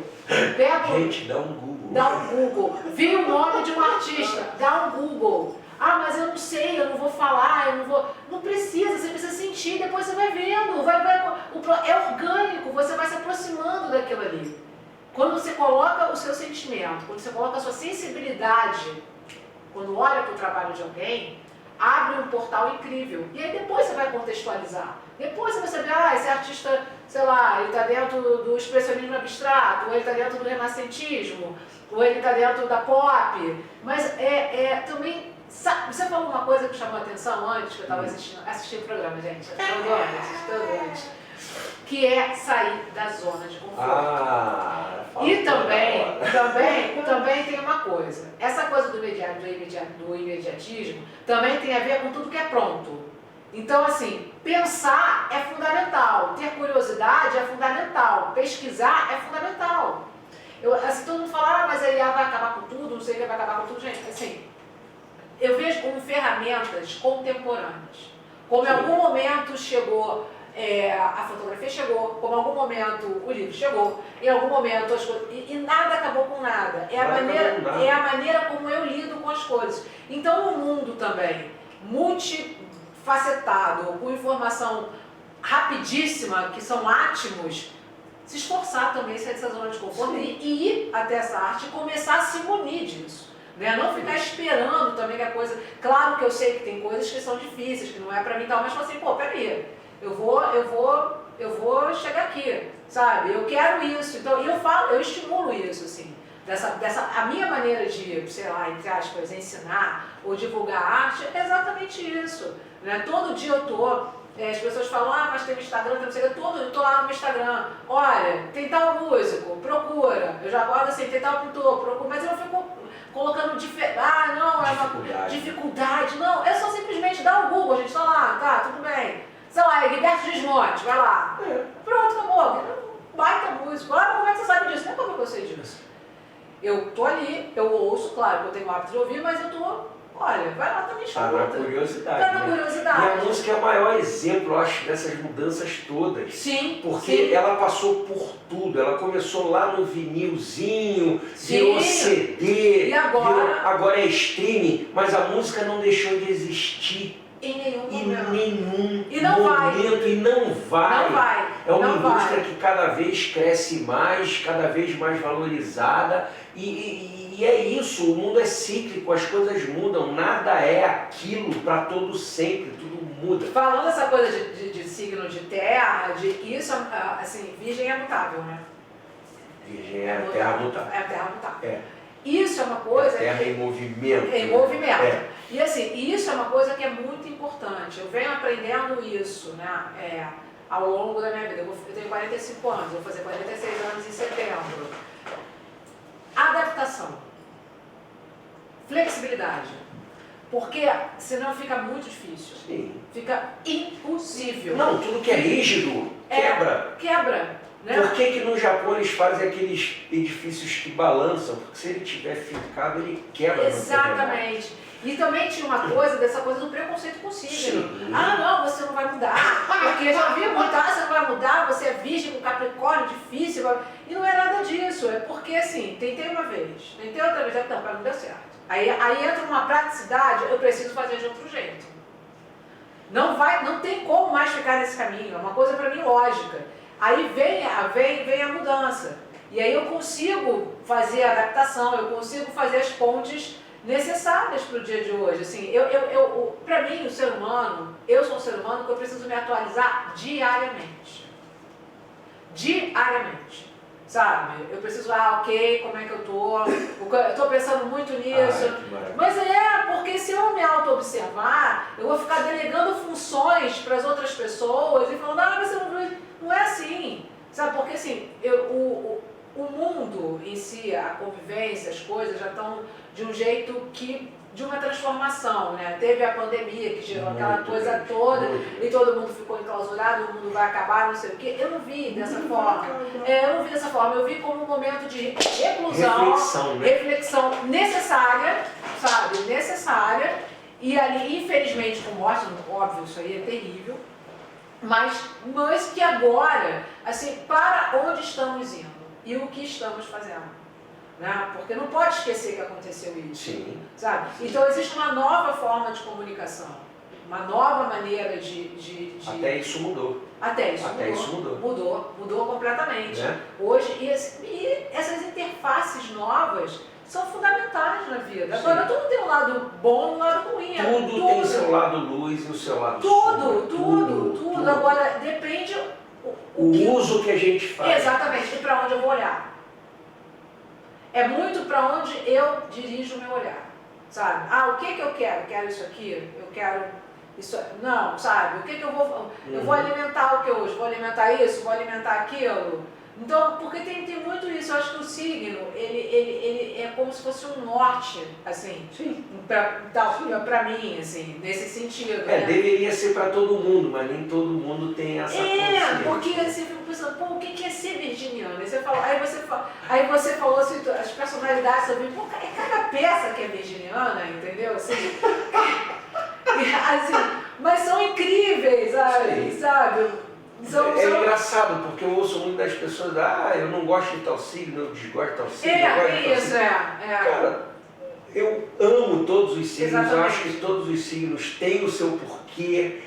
dá um Google, vi o nome de um artista, dá um Google, mas eu não sei, eu não vou falar, não precisa, você precisa sentir, depois você vai vendo, é orgânico, você vai se aproximando daquilo ali. Quando você coloca o seu sentimento, quando você coloca a sua sensibilidade, quando olha para o trabalho de alguém, abre um portal incrível. E aí depois você vai contextualizar. Depois você vai saber, esse artista, sei lá, ele está dentro do expressionismo abstrato, ou ele está dentro do renascentismo, ou ele está dentro da pop. Mas também, você falou uma coisa que chamou a atenção antes, que eu estava assistindo o programa, gente. Todo antes. que é sair da zona de conforto. E também tem uma coisa. Essa coisa do imediatismo também tem a ver com tudo que é pronto. Então, assim, pensar é fundamental, ter curiosidade é fundamental, pesquisar é fundamental. Todo mundo fala, mas a IA vai acabar com tudo, não sei o que vai acabar com tudo. Gente, assim, eu vejo como ferramentas contemporâneas. Como em algum momento chegou, a fotografia chegou, como em algum momento o livro chegou, em algum momento as coisas... E nada acabou com nada. É a maneira como eu lido com as coisas. Então, um mundo também multifacetado, com informação rapidíssima, que são átomos, se esforçar também, sair dessa zona de conforto e ir até essa arte e começar a se munir disso. Né? Não ficar esperando também que a coisa... Claro que eu sei que tem coisas que são difíceis, que não é pra mim tal, mas falar assim, pô, peraí, eu vou chegar aqui, sabe? Eu quero isso. Então, eu estimulo isso, assim. A minha maneira de, sei lá, entre aspas, ensinar ou divulgar arte é exatamente isso. Né? Todo dia eu tô... as pessoas falam, mas tem o Instagram, tem não sei o que, eu tô lá no meu Instagram. Olha, tem tal músico, procura. Eu já acordo assim, tem tal pintor, procura. Mas eu não fico colocando dificuldade. Não, é só simplesmente dar o Google, a gente tá lá, tá, tudo bem. Sei lá, é Gilberto Gismonte, vai lá. Pronto, acabou. Baita músico. Mas como é que você sabe disso? Nem como é que eu sei disso. Eu tô ali, eu ouço, claro que eu tenho o hábito de ouvir, mas eu tô... Olha, vai lá também escuta. Tá na curiosidade. Tá na curiosidade. E a música é o maior exemplo, eu acho, dessas mudanças todas. Sim. Porque ela passou por tudo. Ela começou lá no vinilzinho, virou CD, e agora é streaming, mas a música não deixou de existir. Em nenhum momento. E não vai. É uma indústria que cada vez cresce mais, cada vez mais valorizada. E é isso, o mundo é cíclico, as coisas mudam, nada é aquilo para todo sempre, tudo muda. Falando essa coisa de signo de terra, isso, assim, virgem é mutável, né? Virgem é terra mutável. É a terra mutável. É. Isso é uma coisa... terra em movimento. Em movimento. E assim, isso é uma coisa que é muito importante. Eu venho aprendendo isso, né, ao longo da minha vida. Eu tenho 45 anos, vou fazer 46 anos em setembro. Adaptação. Flexibilidade. Porque senão fica muito difícil. Sim. Fica impossível. Não, tudo que é rígido quebra. Quebra. Né? Por que no Japão eles fazem aqueles edifícios que balançam? Porque se ele tiver fincado, ele quebra. Exatamente. E também tinha uma coisa, dessa coisa do preconceito com signo. Sim. Não, você não vai mudar. Porque já vi mudar, você não vai mudar, você é virgem com Capricórnio, difícil. E não é nada disso. É porque, assim, tentei uma vez, tentei outra vez, não deu certo. Aí entra uma praticidade, eu preciso fazer de outro jeito. Não tem como mais ficar nesse caminho, é uma coisa para mim lógica. Aí vem a mudança. E aí eu consigo fazer a adaptação, eu consigo fazer as pontes necessárias para o dia de hoje. Assim, para mim, o ser humano, eu sou um ser humano que eu preciso me atualizar diariamente. Diariamente. Sabe? Eu preciso, ok, como é que eu tô? Eu tô pensando muito nisso. Mas porque se eu me auto-observar, eu vou ficar delegando funções para as outras pessoas e falando, você não é assim. Sabe? Porque assim, o mundo em si, a convivência, as coisas já estão de um jeito de uma transformação, né? Teve a pandemia que gerou aquela coisa toda e todo mundo ficou enclausurado, o mundo vai acabar, não sei o quê. Eu não vi dessa forma. Eu vi como um momento de reclusão, reflexão necessária, sabe? Necessária. E ali, infelizmente, com morte, óbvio, isso aí é terrível, mas que agora, assim, para onde estamos indo e o que estamos fazendo. Né? Porque não pode esquecer que aconteceu isso. Sim. Sabe? Então existe uma nova forma de comunicação, uma nova maneira de... Até isso mudou. Até isso mudou. Mudou completamente. Né? Hoje, e essas interfaces novas são fundamentais na vida. Sim. Agora, tudo tem um lado bom e um lado ruim. Tudo tem o seu lado luz e o seu lado sombra. Tudo. Agora, depende o uso que a gente faz. Exatamente. E para onde eu vou olhar. É muito para onde eu dirijo o meu olhar, sabe? O que eu quero? Quero isso aqui? Eu quero Isso, não, sabe? O que eu vou... Eu vou alimentar o que hoje? Vou alimentar isso? Vou alimentar aquilo? Então, porque tem muito isso. Eu acho que o signo, ele é como se fosse um norte, assim, pra mim, assim, nesse sentido. Né? Deveria ser para todo mundo, mas nem todo mundo tem essa consciência. Porque assim, eu fico pensando, pô, o que é ser virginiano? Aí você falou assim, as personalidades, eu vi, pô, é cada peça que é virginiana, entendeu? Assim, mas são incríveis, sabe? É engraçado, porque eu ouço muito das pessoas, eu não gosto de tal signo, eu desgosto de tal signo. Cara, eu amo todos os signos. Exatamente. Eu acho que todos os signos têm o seu porquê,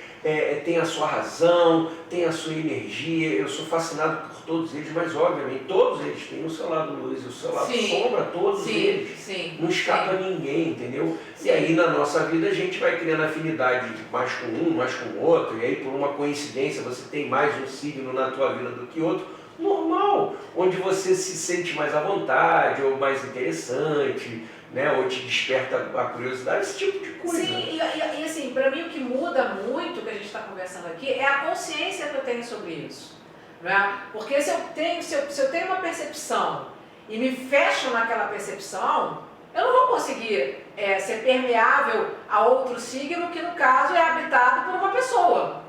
tem a sua razão, tem a sua energia. Eu sou fascinado por todos eles, mas obviamente todos eles têm o seu lado luz e o seu lado sombra, todos eles. Não escapa ninguém, entendeu? E aí na nossa vida a gente vai criando afinidade mais com um, mais com o outro, e aí por uma coincidência você tem mais um signo na tua vida do que outro. Normal, onde você se sente mais à vontade, ou mais interessante, né? Ou te desperta a curiosidade, esse tipo de coisa. Sim, e assim, para mim o que muda muito, que a gente está conversando aqui, é a consciência que eu tenho sobre isso. Né? Porque se eu tenho uma percepção e me fecho naquela percepção, eu não vou conseguir ser permeável a outro signo que no caso é habitado por uma pessoa.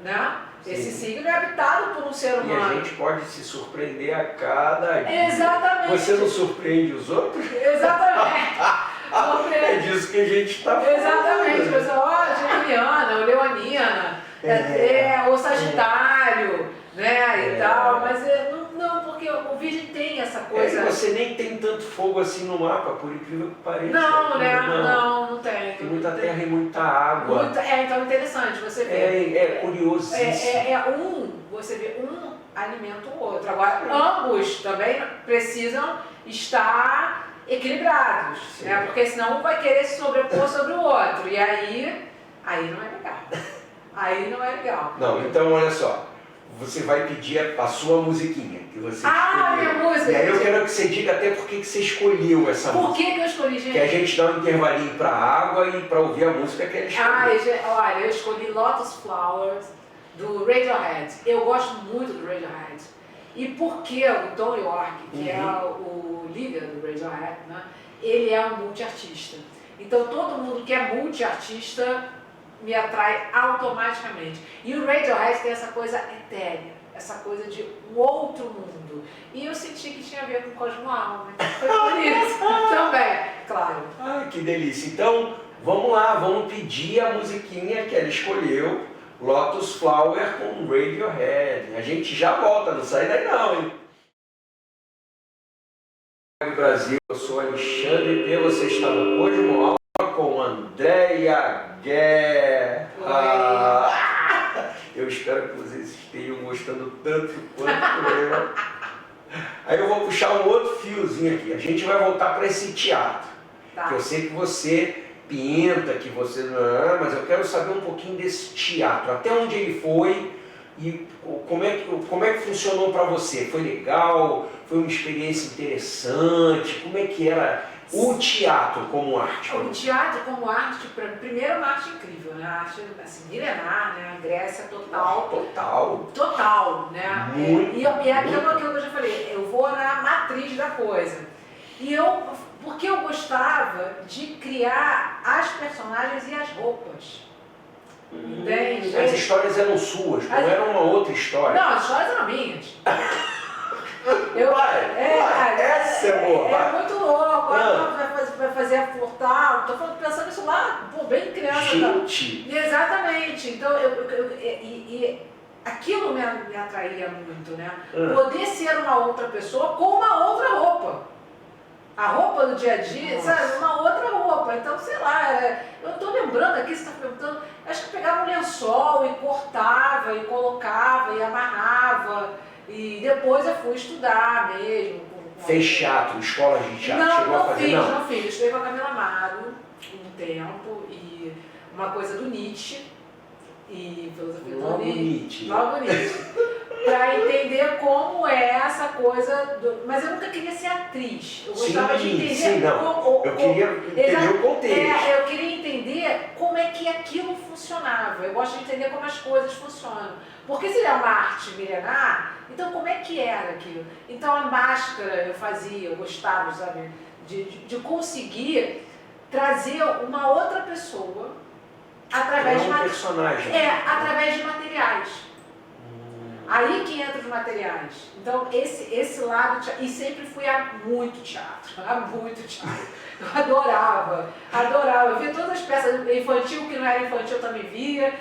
Né? Esse signo é habitado por um ser humano. E a gente pode se surpreender a cada dia. Exatamente. Você não surpreende os outros? Exatamente. É disso que a gente está falando. Exatamente. Você, geminiana, ou leonina, ou sagitário, né, e tal. Mas não, porque o Virgem tem essa coisa. Você nem tem tanto fogo assim no mapa, por incrível que pareça. Não tem. Tem muita terra e muita água. Então é interessante você ver. É curiosíssimo. Você vê um alimenta o outro. Agora, ambos também precisam estar equilibrados, né? Porque senão um vai querer se sobrepor sobre o outro. E aí não é legal. Aí não é legal. Não, então olha só. Você vai pedir a sua musiquinha que você escolheu. Minha música! E aí eu quero que você diga até por que você escolheu essa música. Por que eu escolhi, gente? Que a gente dá um intervalinho pra água e pra ouvir a música que ela escolheu. Olha, eu escolhi Lotus Flowers, do Radiohead. Eu gosto muito do Radiohead. E porque o Tom York, que é o líder do Radiohead, né, ele é um multiartista. Então todo mundo que é multiartista me atrai automaticamente. E o Radiohead tem essa coisa etérea, essa coisa de um outro mundo. E eu senti que tinha a ver com o Cosmoalma, foi por isso também, claro. Que delícia. Então, vamos lá, vamos pedir a musiquinha que ela escolheu, Lotus Flower com Radiohead. A gente já volta, não sai daí não, hein? Brasil, eu sou Alexandre P, você está no Cosmoalma com Andréia Guerra. Eu espero que vocês estejam gostando tanto quanto eu. Aí eu vou puxar um outro fiozinho aqui. A gente vai voltar para esse teatro. Que eu sei que você pinta, que você não, mas eu quero saber um pouquinho desse teatro. Até onde ele foi e como é que funcionou para você? Foi legal? Foi uma experiência interessante? Como é que era o teatro como arte? O teatro como arte, primeiro é uma arte incrível, né? A arte assim, milenar, né? A Grécia total, né? E é aquilo que eu já falei, eu vou na matriz da coisa. Porque eu gostava de criar as personagens e as roupas. Entende? As histórias eram suas, não era uma outra história. Não, as histórias eram minhas. Essa é boa. É muito louco. Vai fazer a furtar. Estou pensando isso lá, bem criança. Gente. Exatamente. Então, aquilo me atraía muito, né? Poder ser uma outra pessoa com uma outra roupa. A roupa do dia a dia, sabe? Uma outra roupa. Então, sei lá, eu estou lembrando aqui, você está perguntando, acho que pegava um lençol e cortava, e colocava, e amarrava. E depois eu fui estudar mesmo. Fez teatro, escola de teatro? Chegou a fazer? Não fiz. Eu estudei com a Camila Amado um tempo, e uma coisa do Nietzsche, e filosofia do Nietzsche. Logo Nietzsche. para entender como é essa coisa. Mas eu nunca queria ser atriz. Eu gostava de entender. Sim, não. Eu queria entender o contexto. Eu queria entender como é que aquilo funcionava. Eu gosto de entender como as coisas funcionam. Porque se ele é uma arte milenar, então como é que era aquilo? Então a máscara eu fazia, eu gostava, sabe, de conseguir trazer uma outra pessoa através de personagem. através de materiais. Aí que entra os materiais. Então, esse lado, e sempre fui a muito teatro. Eu adorava. Eu via todas as peças infantil, que não era infantil, eu também via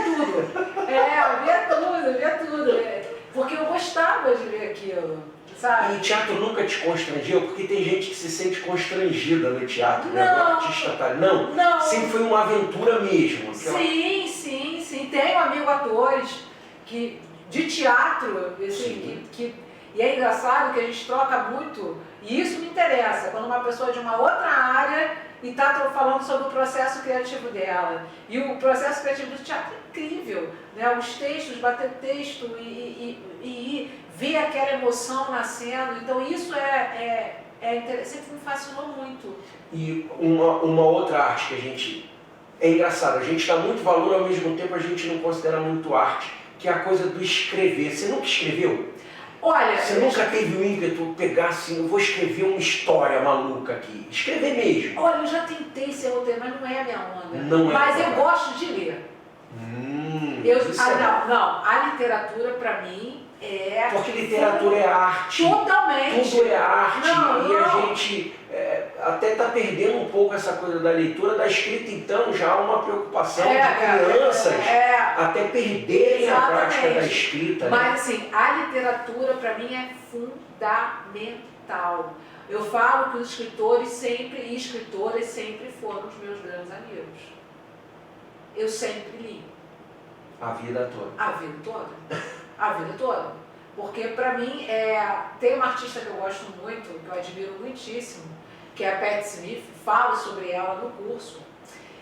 tudo. Via tudo. Porque eu gostava de ver aquilo, sabe? E o teatro nunca te constrangeu? Porque tem gente que se sente constrangida no teatro, né? Não. O artista tá... Não, sempre foi uma aventura mesmo. Sim. Tenho amigos atores de teatro, assim, e é engraçado que a gente troca muito, e isso me interessa, quando uma pessoa de uma outra área e está falando sobre o processo criativo dela. E o processo criativo do teatro é incrível, né? Os textos, bater texto e ver aquela emoção nascendo, então isso sempre me fascinou muito. E uma outra arte que a gente... É engraçado, a gente dá muito valor, ao mesmo tempo a gente não considera muito arte, que é a coisa do escrever. Você nunca escreveu? Olha, você nunca teve o ímpeto de pegar assim, eu vou escrever uma história maluca aqui? Escrever mesmo. Olha, eu já tentei ser roteiro, mas não é a minha onda. Não é. Mas eu gosto de ler. A literatura para mim é... Porque literatura é arte. Totalmente. Tudo é arte. A gente até está perdendo um pouco essa coisa da leitura, da escrita, então já há uma preocupação de crianças até perderem a prática da escrita. Mas assim, a literatura para mim é fundamental. Eu falo que os escritores e escritoras sempre foram os meus grandes amigos. Eu sempre li. A vida toda. A vida toda. Porque para mim, tem uma artista que eu gosto muito, que eu admiro muitíssimo, que é a Patti Smith, falo sobre ela no curso.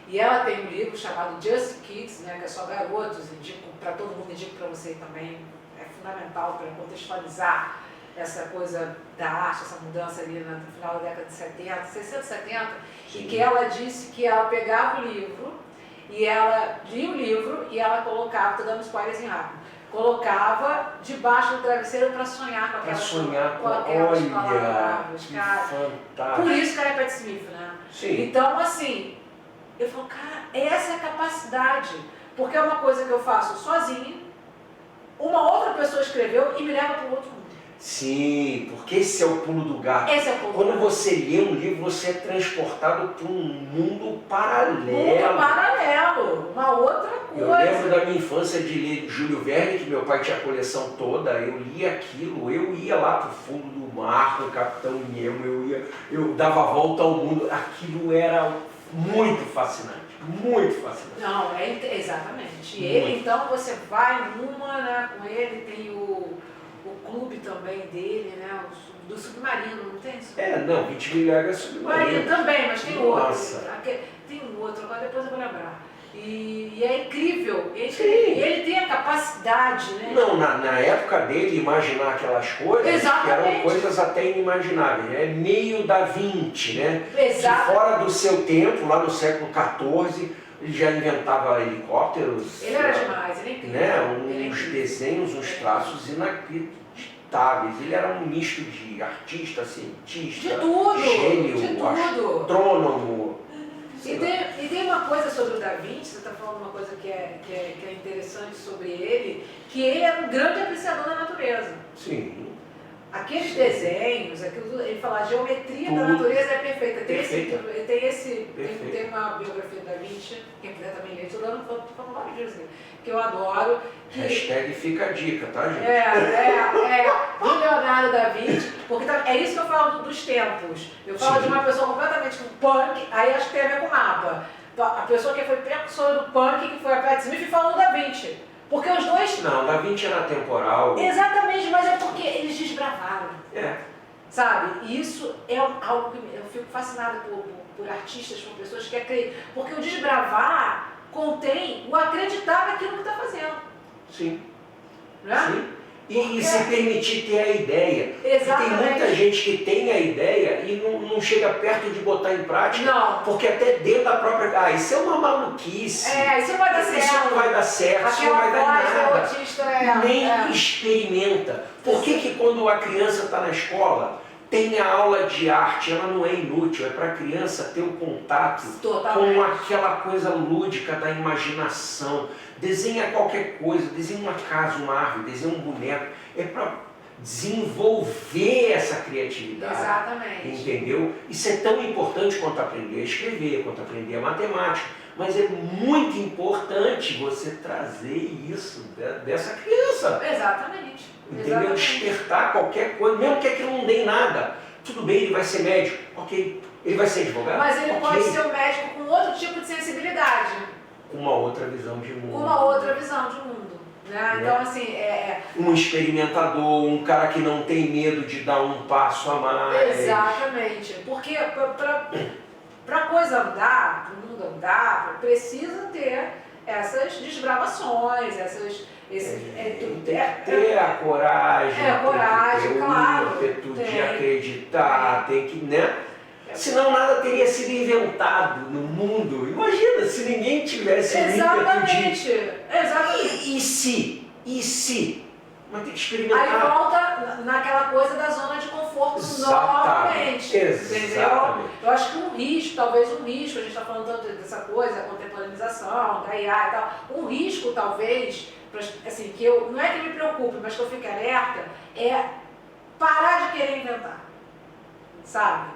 E ela tem um livro chamado Just Kids, né, que é só garotos, indico para todo mundo, indico para você também, é fundamental para contextualizar essa coisa da arte, essa mudança ali no final da década de 70, 60, 70, e que ela disse que ela pegava o livro, e ela lia o livro e ela colocava, estou dando spoilers em rápido, colocava debaixo do travesseiro para sonhar com aquelas palavras, cara. Fantástico. Por isso que ela é Patti Smith, né? Sim. Então, assim, eu falo, cara, essa é a capacidade, porque é uma coisa que eu faço sozinha, uma outra pessoa escreveu e me leva para o outro mundo. Sim, porque esse é o pulo do gato. Quando você lê um livro, você é transportado para um mundo paralelo. Uma outra coisa. Eu lembro da minha infância de ler Júlio Verne, que meu pai tinha a coleção toda, eu lia aquilo, eu ia lá para o fundo do mar com o Capitão Nemo, eu dava a volta ao mundo, aquilo era muito fascinante. Muito fascinante. Não, exatamente. E ele, então, você vai numa, né, com ele, tem o clube também dele, né, do submarino, não tem isso? 20 Mil Léguas Submarino. Também, mas tem outro. Nossa. Tem um outro, agora depois eu vou lembrar. E é incrível, ele tem a capacidade, né? Não, na época dele, imaginar aquelas coisas, que eram coisas até inimagináveis, né? Meio Da Vinci, né? Exato. Que fora do seu tempo, lá no século XIV, ele já inventava helicópteros. Ele era demais, ele é incrível. Né? Uns desenhos, uns traços inacreditáveis. Ele era um misto de artista, cientista, gênio, astrônomo. E tem uma coisa sobre o Da Vinci, você está falando uma coisa que é interessante sobre ele, que ele é um grande apreciador da natureza. Sim. Aqueles desenhos, ele fala, a geometria da natureza é perfeita. Tem uma biografia do Da Vinci, quem quiser também ler, estou falando vários dias aqui, que eu adoro. Hashtag fica a dica, tá, gente? Do Leonardo da Vinci, porque é isso que eu falo dos tempos. Eu falo de uma pessoa completamente punk, aí acho que tem a ver com o mapa. A pessoa que foi precursora do punk, que foi a Patti Smith, falou do Da Vinci. Porque os dois... Não, Da Vinci era temporal. Exatamente, mas é porque eles desbravaram. Sabe? E isso é algo que eu fico fascinada por artistas, por pessoas que acreditam. Porque o desbravar contém o acreditar naquilo que está fazendo. Sim. Né? Sim. E se permitir ter a ideia. Exatamente. Tem muita gente que tem a ideia e não chega perto de botar em prática, Não. porque até dentro da própria... Ah, isso é uma maluquice. Isso não vai dar certo. Isso não vai dar certo, isso não vai dar nada. Autista Nem experimenta. Por que quando a criança está na escola, tem a aula de arte, ela não é inútil, é para a criança ter o contato com aquela coisa lúdica da imaginação. Desenha qualquer coisa, desenha uma casa, uma árvore, desenha um boneco. É para desenvolver essa criatividade. Exatamente. Entendeu? Isso é tão importante quanto aprender a escrever, quanto aprender a matemática. Mas é muito importante você trazer isso dessa criança. Exatamente. Entendeu? Despertar qualquer coisa, mesmo que aquilo não dê em nada. Tudo bem, ele vai ser médico, ok. Ele vai ser advogado, mas ele okay. pode ser um médico com outro tipo de sensibilidade. Com uma outra visão de mundo. Com uma outra visão de mundo. Né? Então, assim, um experimentador, um cara que não tem medo de dar um passo a mais. Exatamente. Porque para a coisa andar, para o mundo andar, precisa ter essas desbravações, tem que ter a coragem, coragem, tem que ter claro, o ímpeto de acreditar, tem que, né? Senão nada teria sido inventado no mundo. Imagina se ninguém tivesse o ímpeto de... Exatamente. E se? Mas tem que experimentar. Aí volta naquela coisa da zona de conforto novamente. Entendeu? Eu acho que talvez um risco, a gente está falando tanto dessa coisa, a contemporanezação, da IA e tal, um risco talvez, assim, que não é que me preocupe, mas que eu fique alerta, é parar de querer inventar, sabe?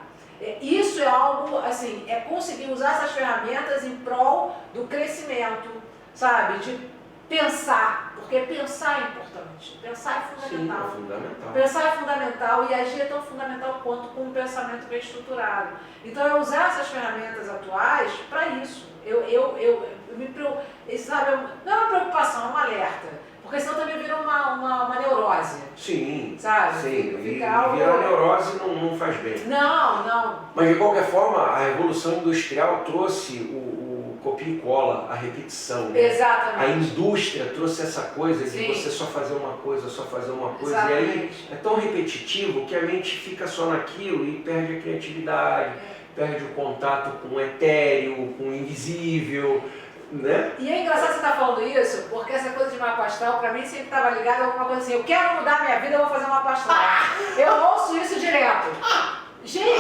Isso é algo, assim, é conseguir usar essas ferramentas em prol do crescimento, sabe? De pensar, porque pensar é importante, pensar é fundamental. Sim, é fundamental. Pensar é fundamental e agir é tão fundamental quanto com um pensamento bem estruturado. Então, eu usar essas ferramentas atuais para isso. Sabe, não é uma preocupação, é um alerta. Porque senão também vira uma neurose. Sim, sabe? Sim. Fica algo... Virar neurose não faz bem. Não. Mas de qualquer forma, a Revolução Industrial trouxe o copia e cola, a repetição. Né? Exatamente. A indústria trouxe essa coisa de Sim. você só fazer uma coisa. Exatamente. E aí é tão repetitivo que a mente fica só naquilo e perde a criatividade, perde o contato com o etéreo, com o invisível. Né? E é engraçado você estar falando isso, porque essa coisa de mapa astral, pra mim, sempre estava ligada a alguma coisa assim, eu quero mudar minha vida, eu vou fazer um mapa astral. Eu ouço isso direto. Gente,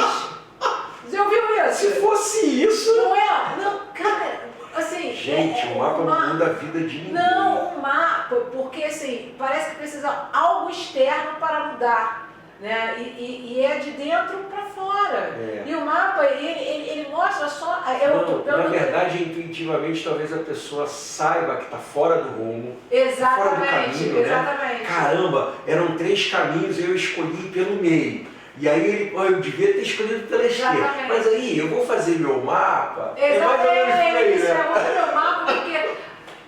você ouviu isso? Se fosse isso... Não é? Não, cara, assim... Gente, o mapa não muda a vida de ninguém. Não, o mapa, porque assim, parece que precisa algo externo para mudar. Né? E é de dentro para fora. E o mapa, ele mostra só... na verdade, intuitivamente, talvez a pessoa saiba que está fora do rumo. Exatamente, fora do caminho, exatamente. Né? Caramba, eram 3 caminhos e eu escolhi pelo meio. E aí eu devia ter escolhido pela esquerda. Mas aí, eu vou fazer meu mapa... Exatamente, isso é outro meu mapa, porque...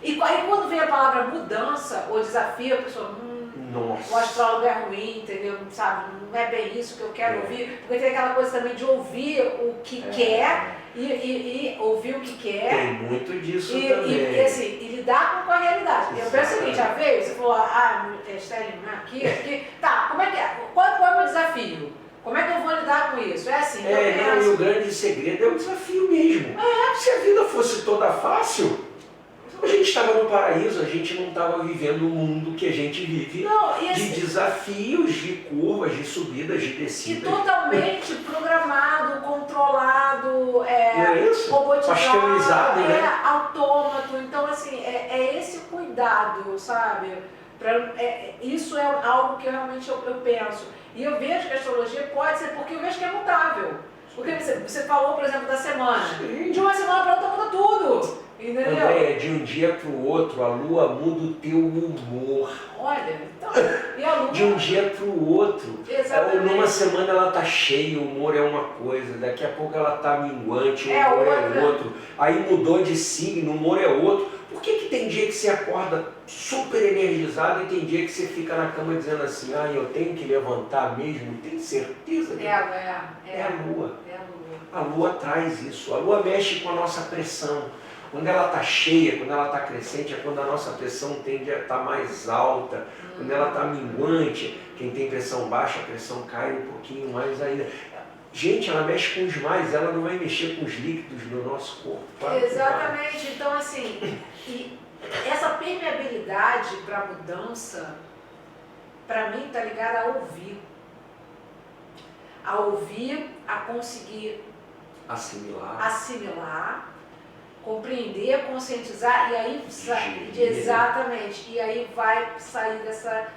E aí quando vem a palavra mudança ou desafio, a pessoa... Nossa. O astrólogo é ruim, entendeu? Sabe? Não é bem isso que eu quero ouvir. Porque tem aquela coisa também de ouvir o que quer e ouvir o que quer. Tem muito disso também. E lidar com a realidade. Eu penso o seguinte, já veio, você falou, Estelle, aqui. Tá, como é que é? Qual é o meu desafio? Como é que eu vou lidar com isso? É assim, e o grande segredo é o desafio mesmo. Se a vida fosse toda fácil... A gente estava no paraíso, a gente não estava vivendo o mundo que a gente vive de desafios, de curvas, de subidas, de descidas. E totalmente programado, controlado, robotizado, pasteurizado, né? Autômato. Então, assim, é esse cuidado, sabe? Isso é algo que realmente eu penso. E eu vejo que a astrologia pode ser, porque eu vejo que é mutável. Porque você falou, por exemplo, da semana. Sim. De uma semana para outra muda tudo. Entendeu? Andréia, de um dia para o outro, a lua muda o teu humor. Olha, então, e a lua... De um dia para o outro. Exatamente. Numa semana ela tá cheia, o humor é uma coisa, daqui a pouco ela tá minguante, o humor é outro. Aí mudou de signo, o humor é outro. Por que tem dia que você acorda super energizado e tem dia que você fica na cama dizendo assim, eu tenho que levantar mesmo? Tem certeza? É a lua. É a lua. A lua traz isso. A lua mexe com a nossa pressão. Quando ela está cheia, quando ela está crescente, é quando a nossa pressão tende a estar mais alta. Quando ela está minguante, quem tem pressão baixa, a pressão cai um pouquinho mais ainda. Gente, ela mexe com os mais, ela não vai mexer com os líquidos do nosso corpo. Claro. Exatamente. Então, assim, e essa permeabilidade para a mudança, para mim, está ligada a ouvir. A ouvir, a conseguir assimilar, compreender, conscientizar, e aí exatamente, e aí vai sair dessa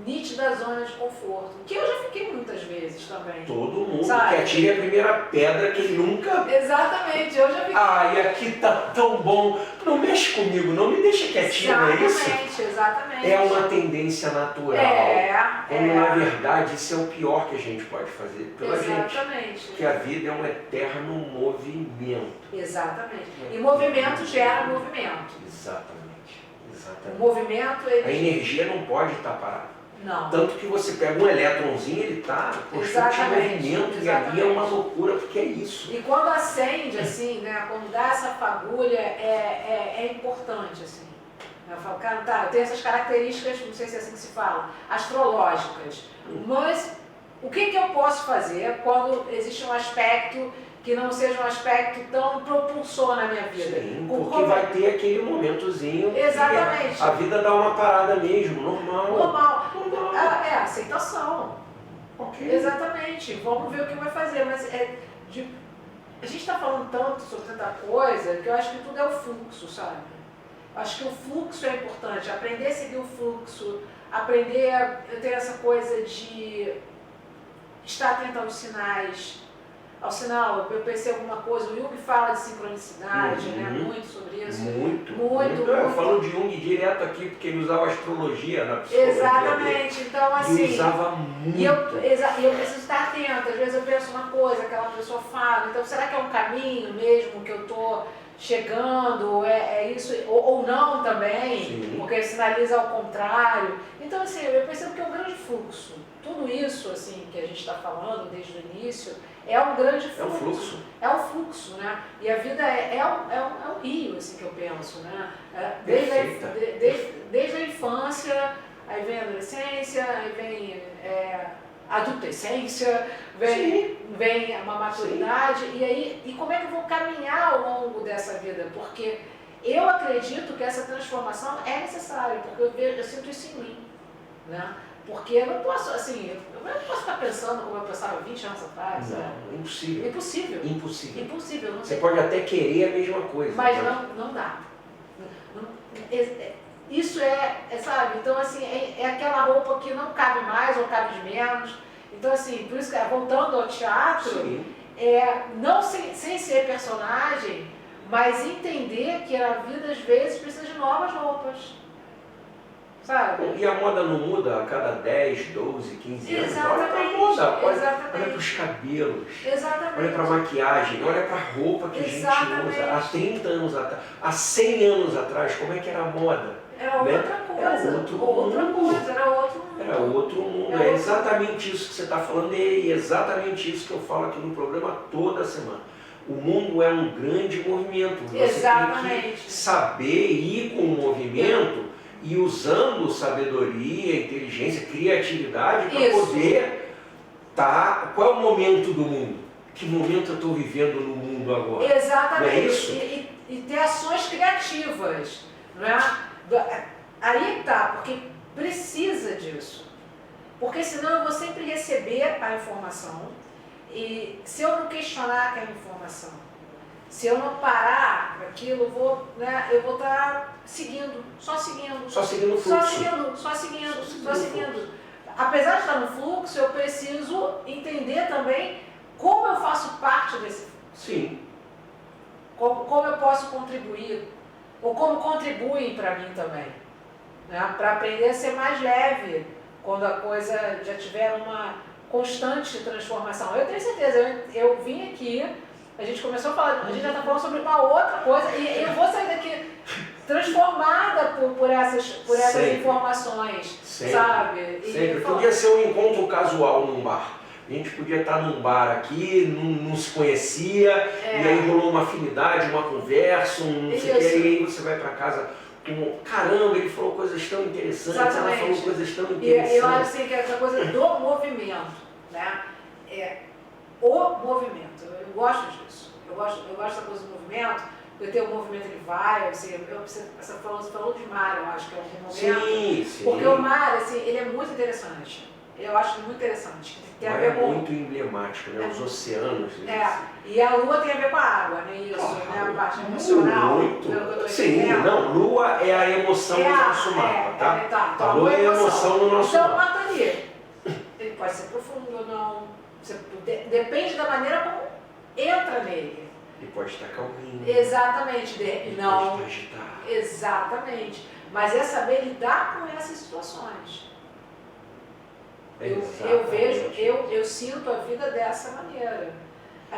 nítida zona de conforto, que eu já fiquei muitas vezes também. Todo mundo sabe? Que atire a primeira pedra, que nunca... Exatamente, eu já fiquei... Ai, aqui tá tão bom, não mexe comigo, não me deixa quietinho, não é isso? Exatamente. É uma tendência natural, quando na verdade isso é o pior que a gente pode fazer pela gente. Que a vida é um eterno movimento. Exatamente. E movimento gera movimento. Exatamente. O movimento... A energia não pode estar parada. Não. Tanto que você pega um elétronzinho, ele está constante movimento, e ali é uma loucura, porque é isso. E quando acende, assim, né, quando dá essa fagulha, é importante, assim. Eu falo, cara, tá, eu tenho essas características, não sei se é assim que se fala, astrológicas. Mas o que eu posso fazer quando existe um aspecto que não seja um aspecto tão propulsor na minha vida? Sim, porque vai ter aquele momentozinho. Exatamente. A vida dá uma parada mesmo, normal. É aceitação. Ok. Exatamente. Vamos ver o que vai fazer. Mas a gente está falando tanto sobre tanta coisa que eu acho que tudo é o fluxo, sabe? Eu acho que o fluxo é importante. Aprender a seguir o fluxo, aprender a ter essa coisa de estar atento aos sinais. Ao sinal, eu pensei alguma coisa, o Jung fala de sincronicidade, né? Muito sobre isso. Muito. Eu falo de Jung direto aqui, porque ele usava astrologia na psicologia. Exatamente, então assim... E usava muito. E eu preciso estar atenta, às vezes eu penso uma coisa, aquela pessoa fala, então será que é um caminho mesmo que eu estou chegando, é isso, ou não também, Sim. Porque sinaliza ao contrário. Então assim, eu percebo que é um grande fluxo. Tudo isso assim que a gente está falando desde o início é um grande fluxo. É um fluxo. É um fluxo, né? E a vida é um rio, assim, que eu penso, né? Desde a infância, aí vem a adolescência, aí vem a adolescência, vem uma maturidade, e como é que eu vou caminhar ao longo dessa vida? Porque eu acredito que essa transformação é necessária, porque eu sinto isso em mim, né? Porque eu não posso, assim, eu não posso estar pensando como eu pensava 20 anos atrás. Não, impossível. Impossível. Não Você sei. pode até querer a mesma coisa. Mas não dá. Isso sabe? Então, assim, é aquela roupa que não cabe mais ou cabe de menos. Então, assim, por isso que, voltando ao teatro, não sem ser personagem, mas entender que a vida, às vezes, precisa de novas roupas. Sabe? E a moda não muda a cada 10, 12, 15 anos. Exatamente. Olha para a moda, olha Exatamente. para os cabelos, Exatamente. olha para a maquiagem, olha para a roupa que Exatamente. a gente usa há 30 anos atrás, há 100 anos atrás, como é que era a moda? Era outra coisa. Era outro mundo. É exatamente isso que você está falando, e é exatamente isso que eu falo aqui no programa toda semana. O mundo é um grande movimento. Você tem que saber ir com o movimento e usando sabedoria, inteligência, criatividade para poder qual é o momento do mundo? Que momento eu estou vivendo no mundo agora? Exatamente. Não é isso? E ter ações criativas. Não é? Aí tá, porque precisa disso. Porque senão eu vou sempre receber a informação e se eu não questionar aquela informação, se eu não parar aquilo, eu vou estar seguindo, só seguindo. Só seguindo o fluxo. Só seguindo. Apesar de estar no fluxo, eu preciso entender também como eu faço parte desse fluxo. Sim. Como eu posso contribuir, ou como contribuem para mim também. Né? Para aprender a ser mais leve, quando a coisa já tiver uma constante transformação. Eu tenho certeza, eu vim aqui, a gente começou a falar, a gente já está falando sobre uma outra coisa, e eu vou sair daqui transformada por essas informações, sabe? Sempre. Podia ser um encontro casual num bar. A gente podia estar num bar aqui, não se conhecia, e aí rolou uma afinidade, uma conversa, não sei o que, e aí você vai para casa com, caramba, ele falou coisas tão interessantes, Exatamente. ela falou coisas tão interessantes. E eu acho assim que essa coisa do movimento, né? O movimento, eu gosto disso. Eu gosto dessa coisa do movimento, porque o movimento ele vai, você falou de mar, eu acho que é um momento. Sim. Porque o mar, assim, ele é muito interessante. Eu acho muito interessante. Tem a ver com... muito emblemático, né? Os oceanos. E a lua tem a ver com a água, né? Isso, né? A parte emocional. Muito. Sim, não, lua é a emoção do nosso mapa, tá? Então, a lua é a emoção do nosso mapa. Então, o mapa. mapa ali, ele pode ser profundo ou não. Depende da maneira como entra nele. Ele pode estar calminho. Exatamente. Ele não. pode estar agitado. Exatamente. Mas é saber lidar com essas situações. Eu sinto a vida dessa maneira.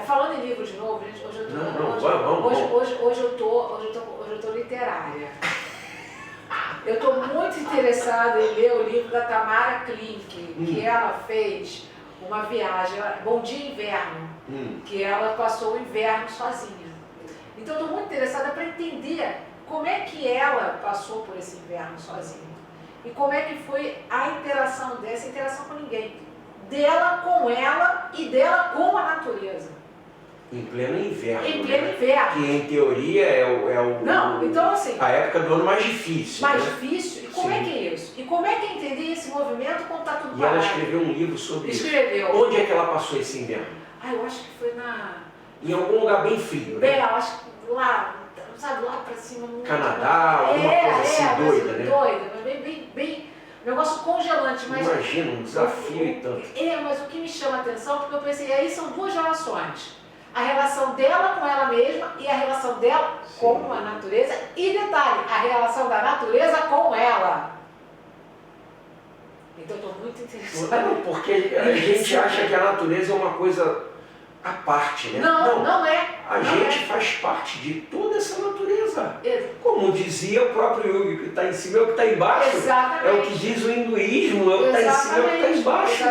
Falando em livro de novo, gente, hoje eu tô literária. Eu estou muito interessada em ler o livro da Tamara Klink, que ela fez uma viagem, Bom Dia Inverno, que ela passou o inverno sozinha. Então eu estou muito interessada para entender como é que ela passou por esse inverno sozinha. E como é que foi a interação dessa interação com ninguém. Dela com ela e dela com a natureza. Em pleno inverno. Em pleno inverno. Que em teoria então assim... a época do ano mais difícil. Mais difícil? E como é que é isso? E como é que é entender esse movimento quando está tudo parado? E ela escreveu um livro sobre isso. Onde é que ela passou esse inverno? Eu acho que foi em algum lugar bem frio, né? Eu acho que lá, sabe, lá pra cima... Canadá, alguma coisa assim doida, né? Doida, bem negócio congelante, mas... Imagina, um desafio e tanto. Mas o que me chama a atenção, porque eu pensei, aí são duas relações. A relação dela com ela mesma e a relação dela com a natureza. E detalhe, a relação da natureza com ela. Então eu estou muito interessada. Não, porque a gente acha que a natureza é uma coisa à parte, né? Não é. A gente faz parte de toda essa natureza. Como dizia o próprio Yogi, o que está em cima é o que está embaixo. Exatamente. É o que diz o hinduísmo, é o que está em cima é o que está embaixo.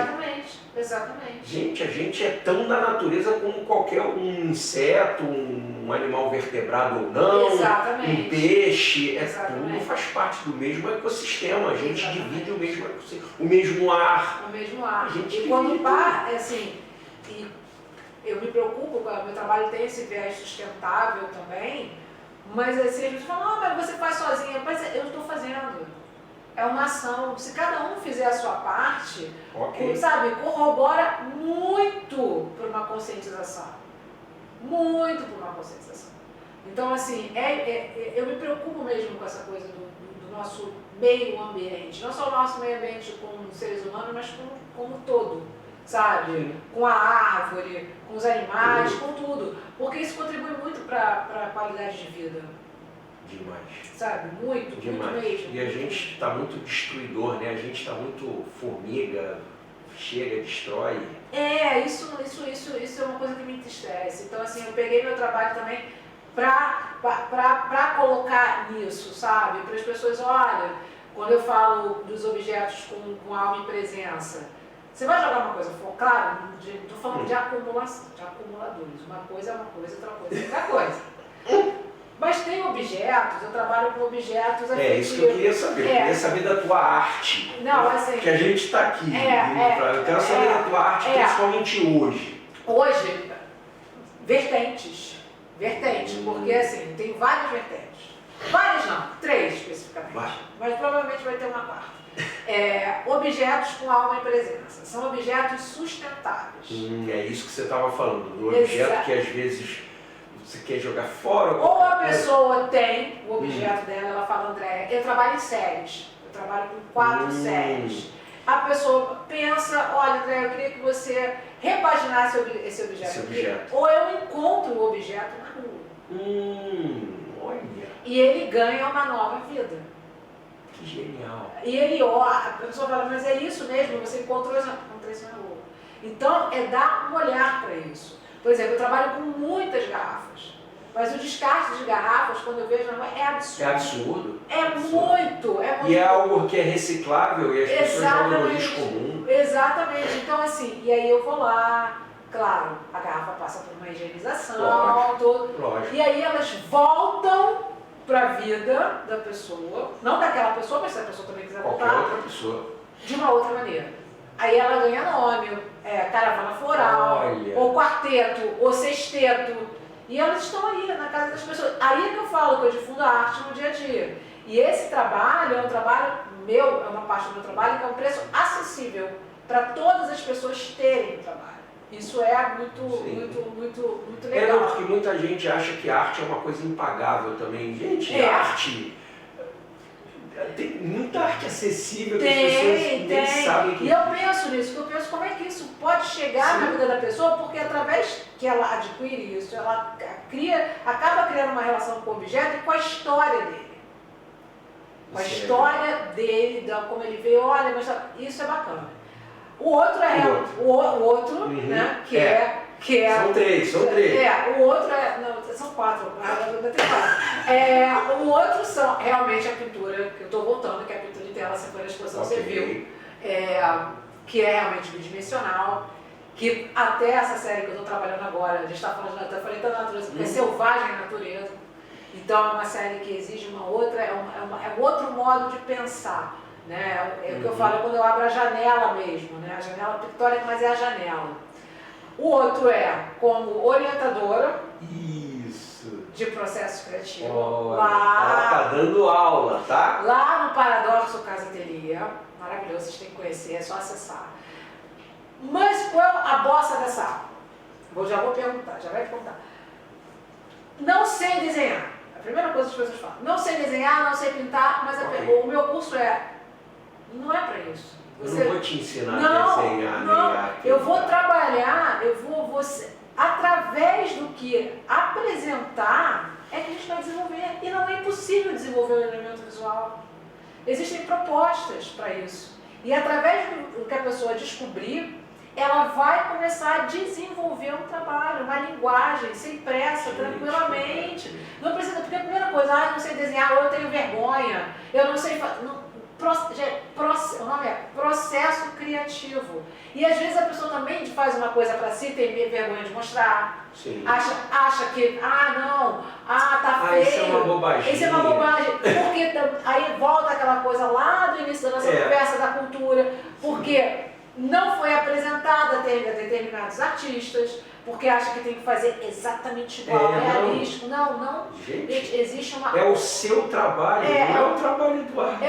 Exatamente. Gente, a gente é tão da natureza como qualquer inseto, um animal vertebrado ou não, um peixe, tudo faz parte do mesmo ecossistema, a gente divide o mesmo ecossistema, o mesmo ar. O mesmo ar. A gente e quando assim, e eu me preocupo, meu trabalho tem esse viés sustentável também, mas assim, a gente fala, mas você faz sozinha, mas eu estou fazendo. É uma ação, se cada um fizer a sua parte, sabe, corrobora muito para uma conscientização. Muito para uma conscientização. Então, assim, eu me preocupo mesmo com essa coisa do nosso meio ambiente. Não só o nosso meio ambiente com os seres humanos, mas como todo, sabe? Com a árvore, com os animais, com tudo. Porque isso contribui muito para a qualidade de vida. Demais. Sabe? Muito mesmo. E a gente está muito destruidor, né? A gente está muito formiga, chega, destrói. Isso é uma coisa que me entristece. Então, assim, eu peguei meu trabalho também para colocar nisso, sabe? Para as pessoas, olha, quando eu falo dos objetos com alma e presença, você vai jogar uma coisa, claro, estou falando de acumulação, de acumuladores. Uma coisa é uma coisa, outra coisa é outra coisa. Mas tem objetos, eu trabalho com objetos afetivos. Isso que eu queria saber. Eu queria saber da tua arte. Não, assim... Que a gente está aqui. Eu quero saber da tua arte, principalmente hoje. Hoje, vertentes, porque assim, tem várias vertentes. Várias não, 3 especificamente. Mas provavelmente vai ter uma quarta. Objetos com alma e presença. São objetos sustentáveis. É isso que você estava falando, do objeto que às vezes... Você quer jogar fora? Ou a pessoa tem o objeto dela, ela fala, André, eu trabalho em séries, eu trabalho com 4 séries. A pessoa pensa, olha, André, eu queria que você repaginasse esse objeto aqui. Ou eu encontro o objeto na rua. Olha. E ele ganha uma nova vida. Que genial. E ele olha, a pessoa fala, mas é isso mesmo, você encontrou isso na rua. Então, é dar um olhar para isso. Por exemplo, eu trabalho com muitas garrafas. Mas o descarte de garrafas, quando eu vejo na rua, é absurdo. É absurdo. É muito. E é algo que é reciclável e as pessoas jogam no lixo comum. Exatamente. Então, assim, e aí eu vou lá, claro, a garrafa passa por uma higienização, Lógico. E aí elas voltam para a vida da pessoa, não daquela pessoa, mas se a pessoa também quiser Qualquer voltar, outra pessoa. de uma outra maneira. Aí ela ganha nome, caravana floral, Olha. ou quarteto, ou sexteto, e elas estão aí na casa das pessoas. Aí é que eu falo que eu difundo a arte no dia a dia. E esse trabalho é um trabalho meu, é uma parte do meu trabalho que é um preço acessível para todas as pessoas terem o trabalho. Isso é muito legal. Porque muita gente acha que arte é uma coisa impagável também. Gente, arte... Tem muita arte acessível que as pessoas nem sabem que... E eu penso nisso, eu penso como é que isso pode chegar na vida da pessoa, porque através que ela adquire isso, ela acaba criando uma relação com o objeto e com a história dele. Com a história dele, como ele veio, olha, mas isso é bacana. O outro né, que é... São três. O outro são quatro, ainda tem quatro. O outro são realmente a pintura, que eu estou voltando, que é a pintura de tela, você foi na exposição, você viu, que é realmente bidimensional, que até essa série que eu estou trabalhando agora, a gente está falando de falei da natureza, é selvagem a natureza, então é uma série que exige uma outra, é um outro modo de pensar. Né? É o que eu falo quando eu abro a janela mesmo, né? A janela pictórica, mas é a janela. O outro é como orientadora de processo criativo. Ela tá dando aula, tá? Lá no Paradoxo Casa Ateliê, maravilhoso, vocês têm que conhecer, é só acessar. Mas qual é a bossa dessa aula? Já vou perguntar, já vai perguntar. Não sei desenhar. A primeira coisa que as pessoas falam, não sei desenhar, não sei pintar, mas o meu curso não é para isso. Eu não vou te ensinar a desenhar, nem a pintar. Eu vou trabalhar, através do que apresentar, é que a gente vai desenvolver. E não é impossível desenvolver o elemento visual. Existem propostas para isso. E através do que a pessoa descobrir, ela vai começar a desenvolver um trabalho, uma linguagem, sem pressa, tranquilamente. Não precisa, porque a primeira coisa, eu não sei desenhar, ou eu tenho vergonha, eu não sei fazer. O nome é processo criativo. E às vezes a pessoa também faz uma coisa para si, tem vergonha de mostrar. Sim. Acha que, tá feio. Isso é uma bobagem. Isso é uma bobagem. Porque aí volta aquela coisa lá do início da nossa conversa da cultura. Porque não foi apresentada a determinados artistas, porque acha que tem que fazer exatamente igual, realístico. Não. Gente, existe uma... É o seu trabalho, não é o trabalho do artista.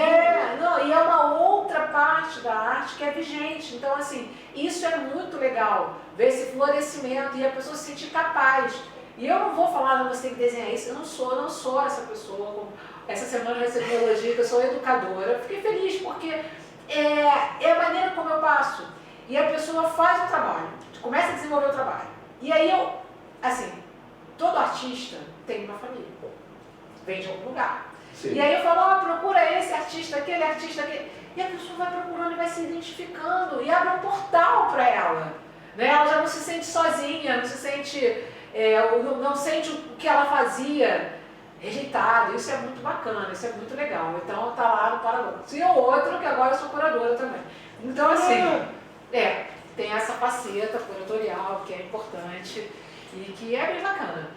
E é uma outra parte da arte que é vigente. Então, assim, isso é muito legal, ver esse florescimento e a pessoa se sentir capaz. E eu não vou falar, não, você tem que desenhar isso, eu não sou essa pessoa. Essa semana eu recebi um elogio que eu sou educadora. Fiquei feliz porque é a maneira como eu passo. E a pessoa faz o trabalho, começa a desenvolver o trabalho. E aí todo artista tem uma família, vem de algum lugar. Sim. E aí eu falo, procura esse artista, aquele. E a pessoa vai procurando e vai se identificando e abre um portal para ela. Né? Ela já não se sente sozinha, não se sente, não sente o que ela fazia rejeitado. Isso é muito bacana, isso é muito legal. Então tá lá no Paradoxo. E o outro, que agora eu sou curadora também. Então assim, tem essa faceta curatorial que é importante e que é bem bacana.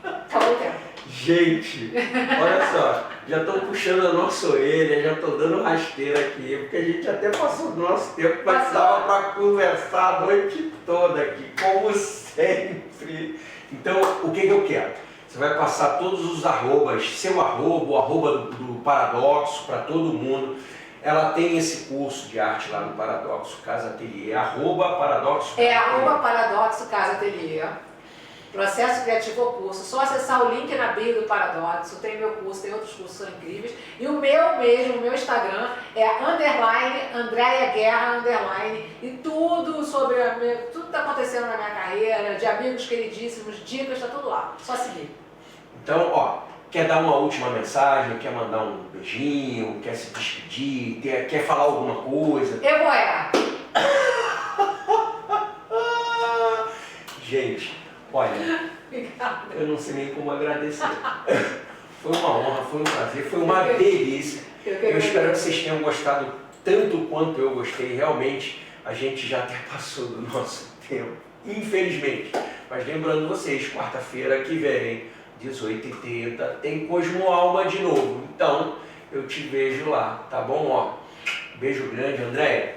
Acabou o tempo. Gente, olha só, já estão puxando a nossa orelha, já estão dando rasteira aqui, porque a gente até passou do nosso tempo, mas dava para conversar a noite toda aqui, como sempre. Então, o que eu quero? Você vai passar todos os arrobas, seu arroba, o arroba do Paradoxo para todo mundo. Ela tem esse curso de arte lá no Paradoxo Casa Ateliê, @Paradoxo Casa Ateliê. @Paradoxo Casa Ateliê. Processo Criativo ao curso. Só acessar o link na bio do Paradoxo. Tem meu curso, tem outros cursos incríveis. E o meu Instagram é _Andréia Guerra _ e tudo sobre tudo que está acontecendo na minha carreira, de amigos queridíssimos, dicas, está tudo lá. Só seguir. Então, quer dar uma última mensagem, quer mandar um beijinho, quer se despedir, quer falar alguma coisa? Eu vou Gente, Olha, Obrigada. eu não sei nem como agradecer. Foi uma honra, foi um prazer, foi uma delícia. Eu espero que vocês tenham gostado tanto quanto eu gostei. Realmente, a gente já até passou do nosso tempo, infelizmente. Mas lembrando vocês, quarta-feira que vem, 18h30, tem Cosmo Alma de novo. Então, eu te vejo lá, tá bom? Ó, beijo grande, Andréia.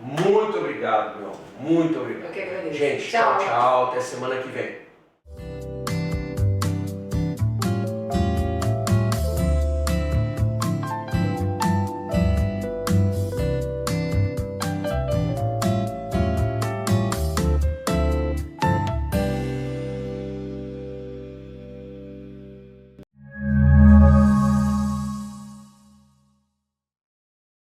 Muito obrigado, meu. Muito obrigado. Eu que agradeço. Gente, tchau, tchau. Até semana que vem.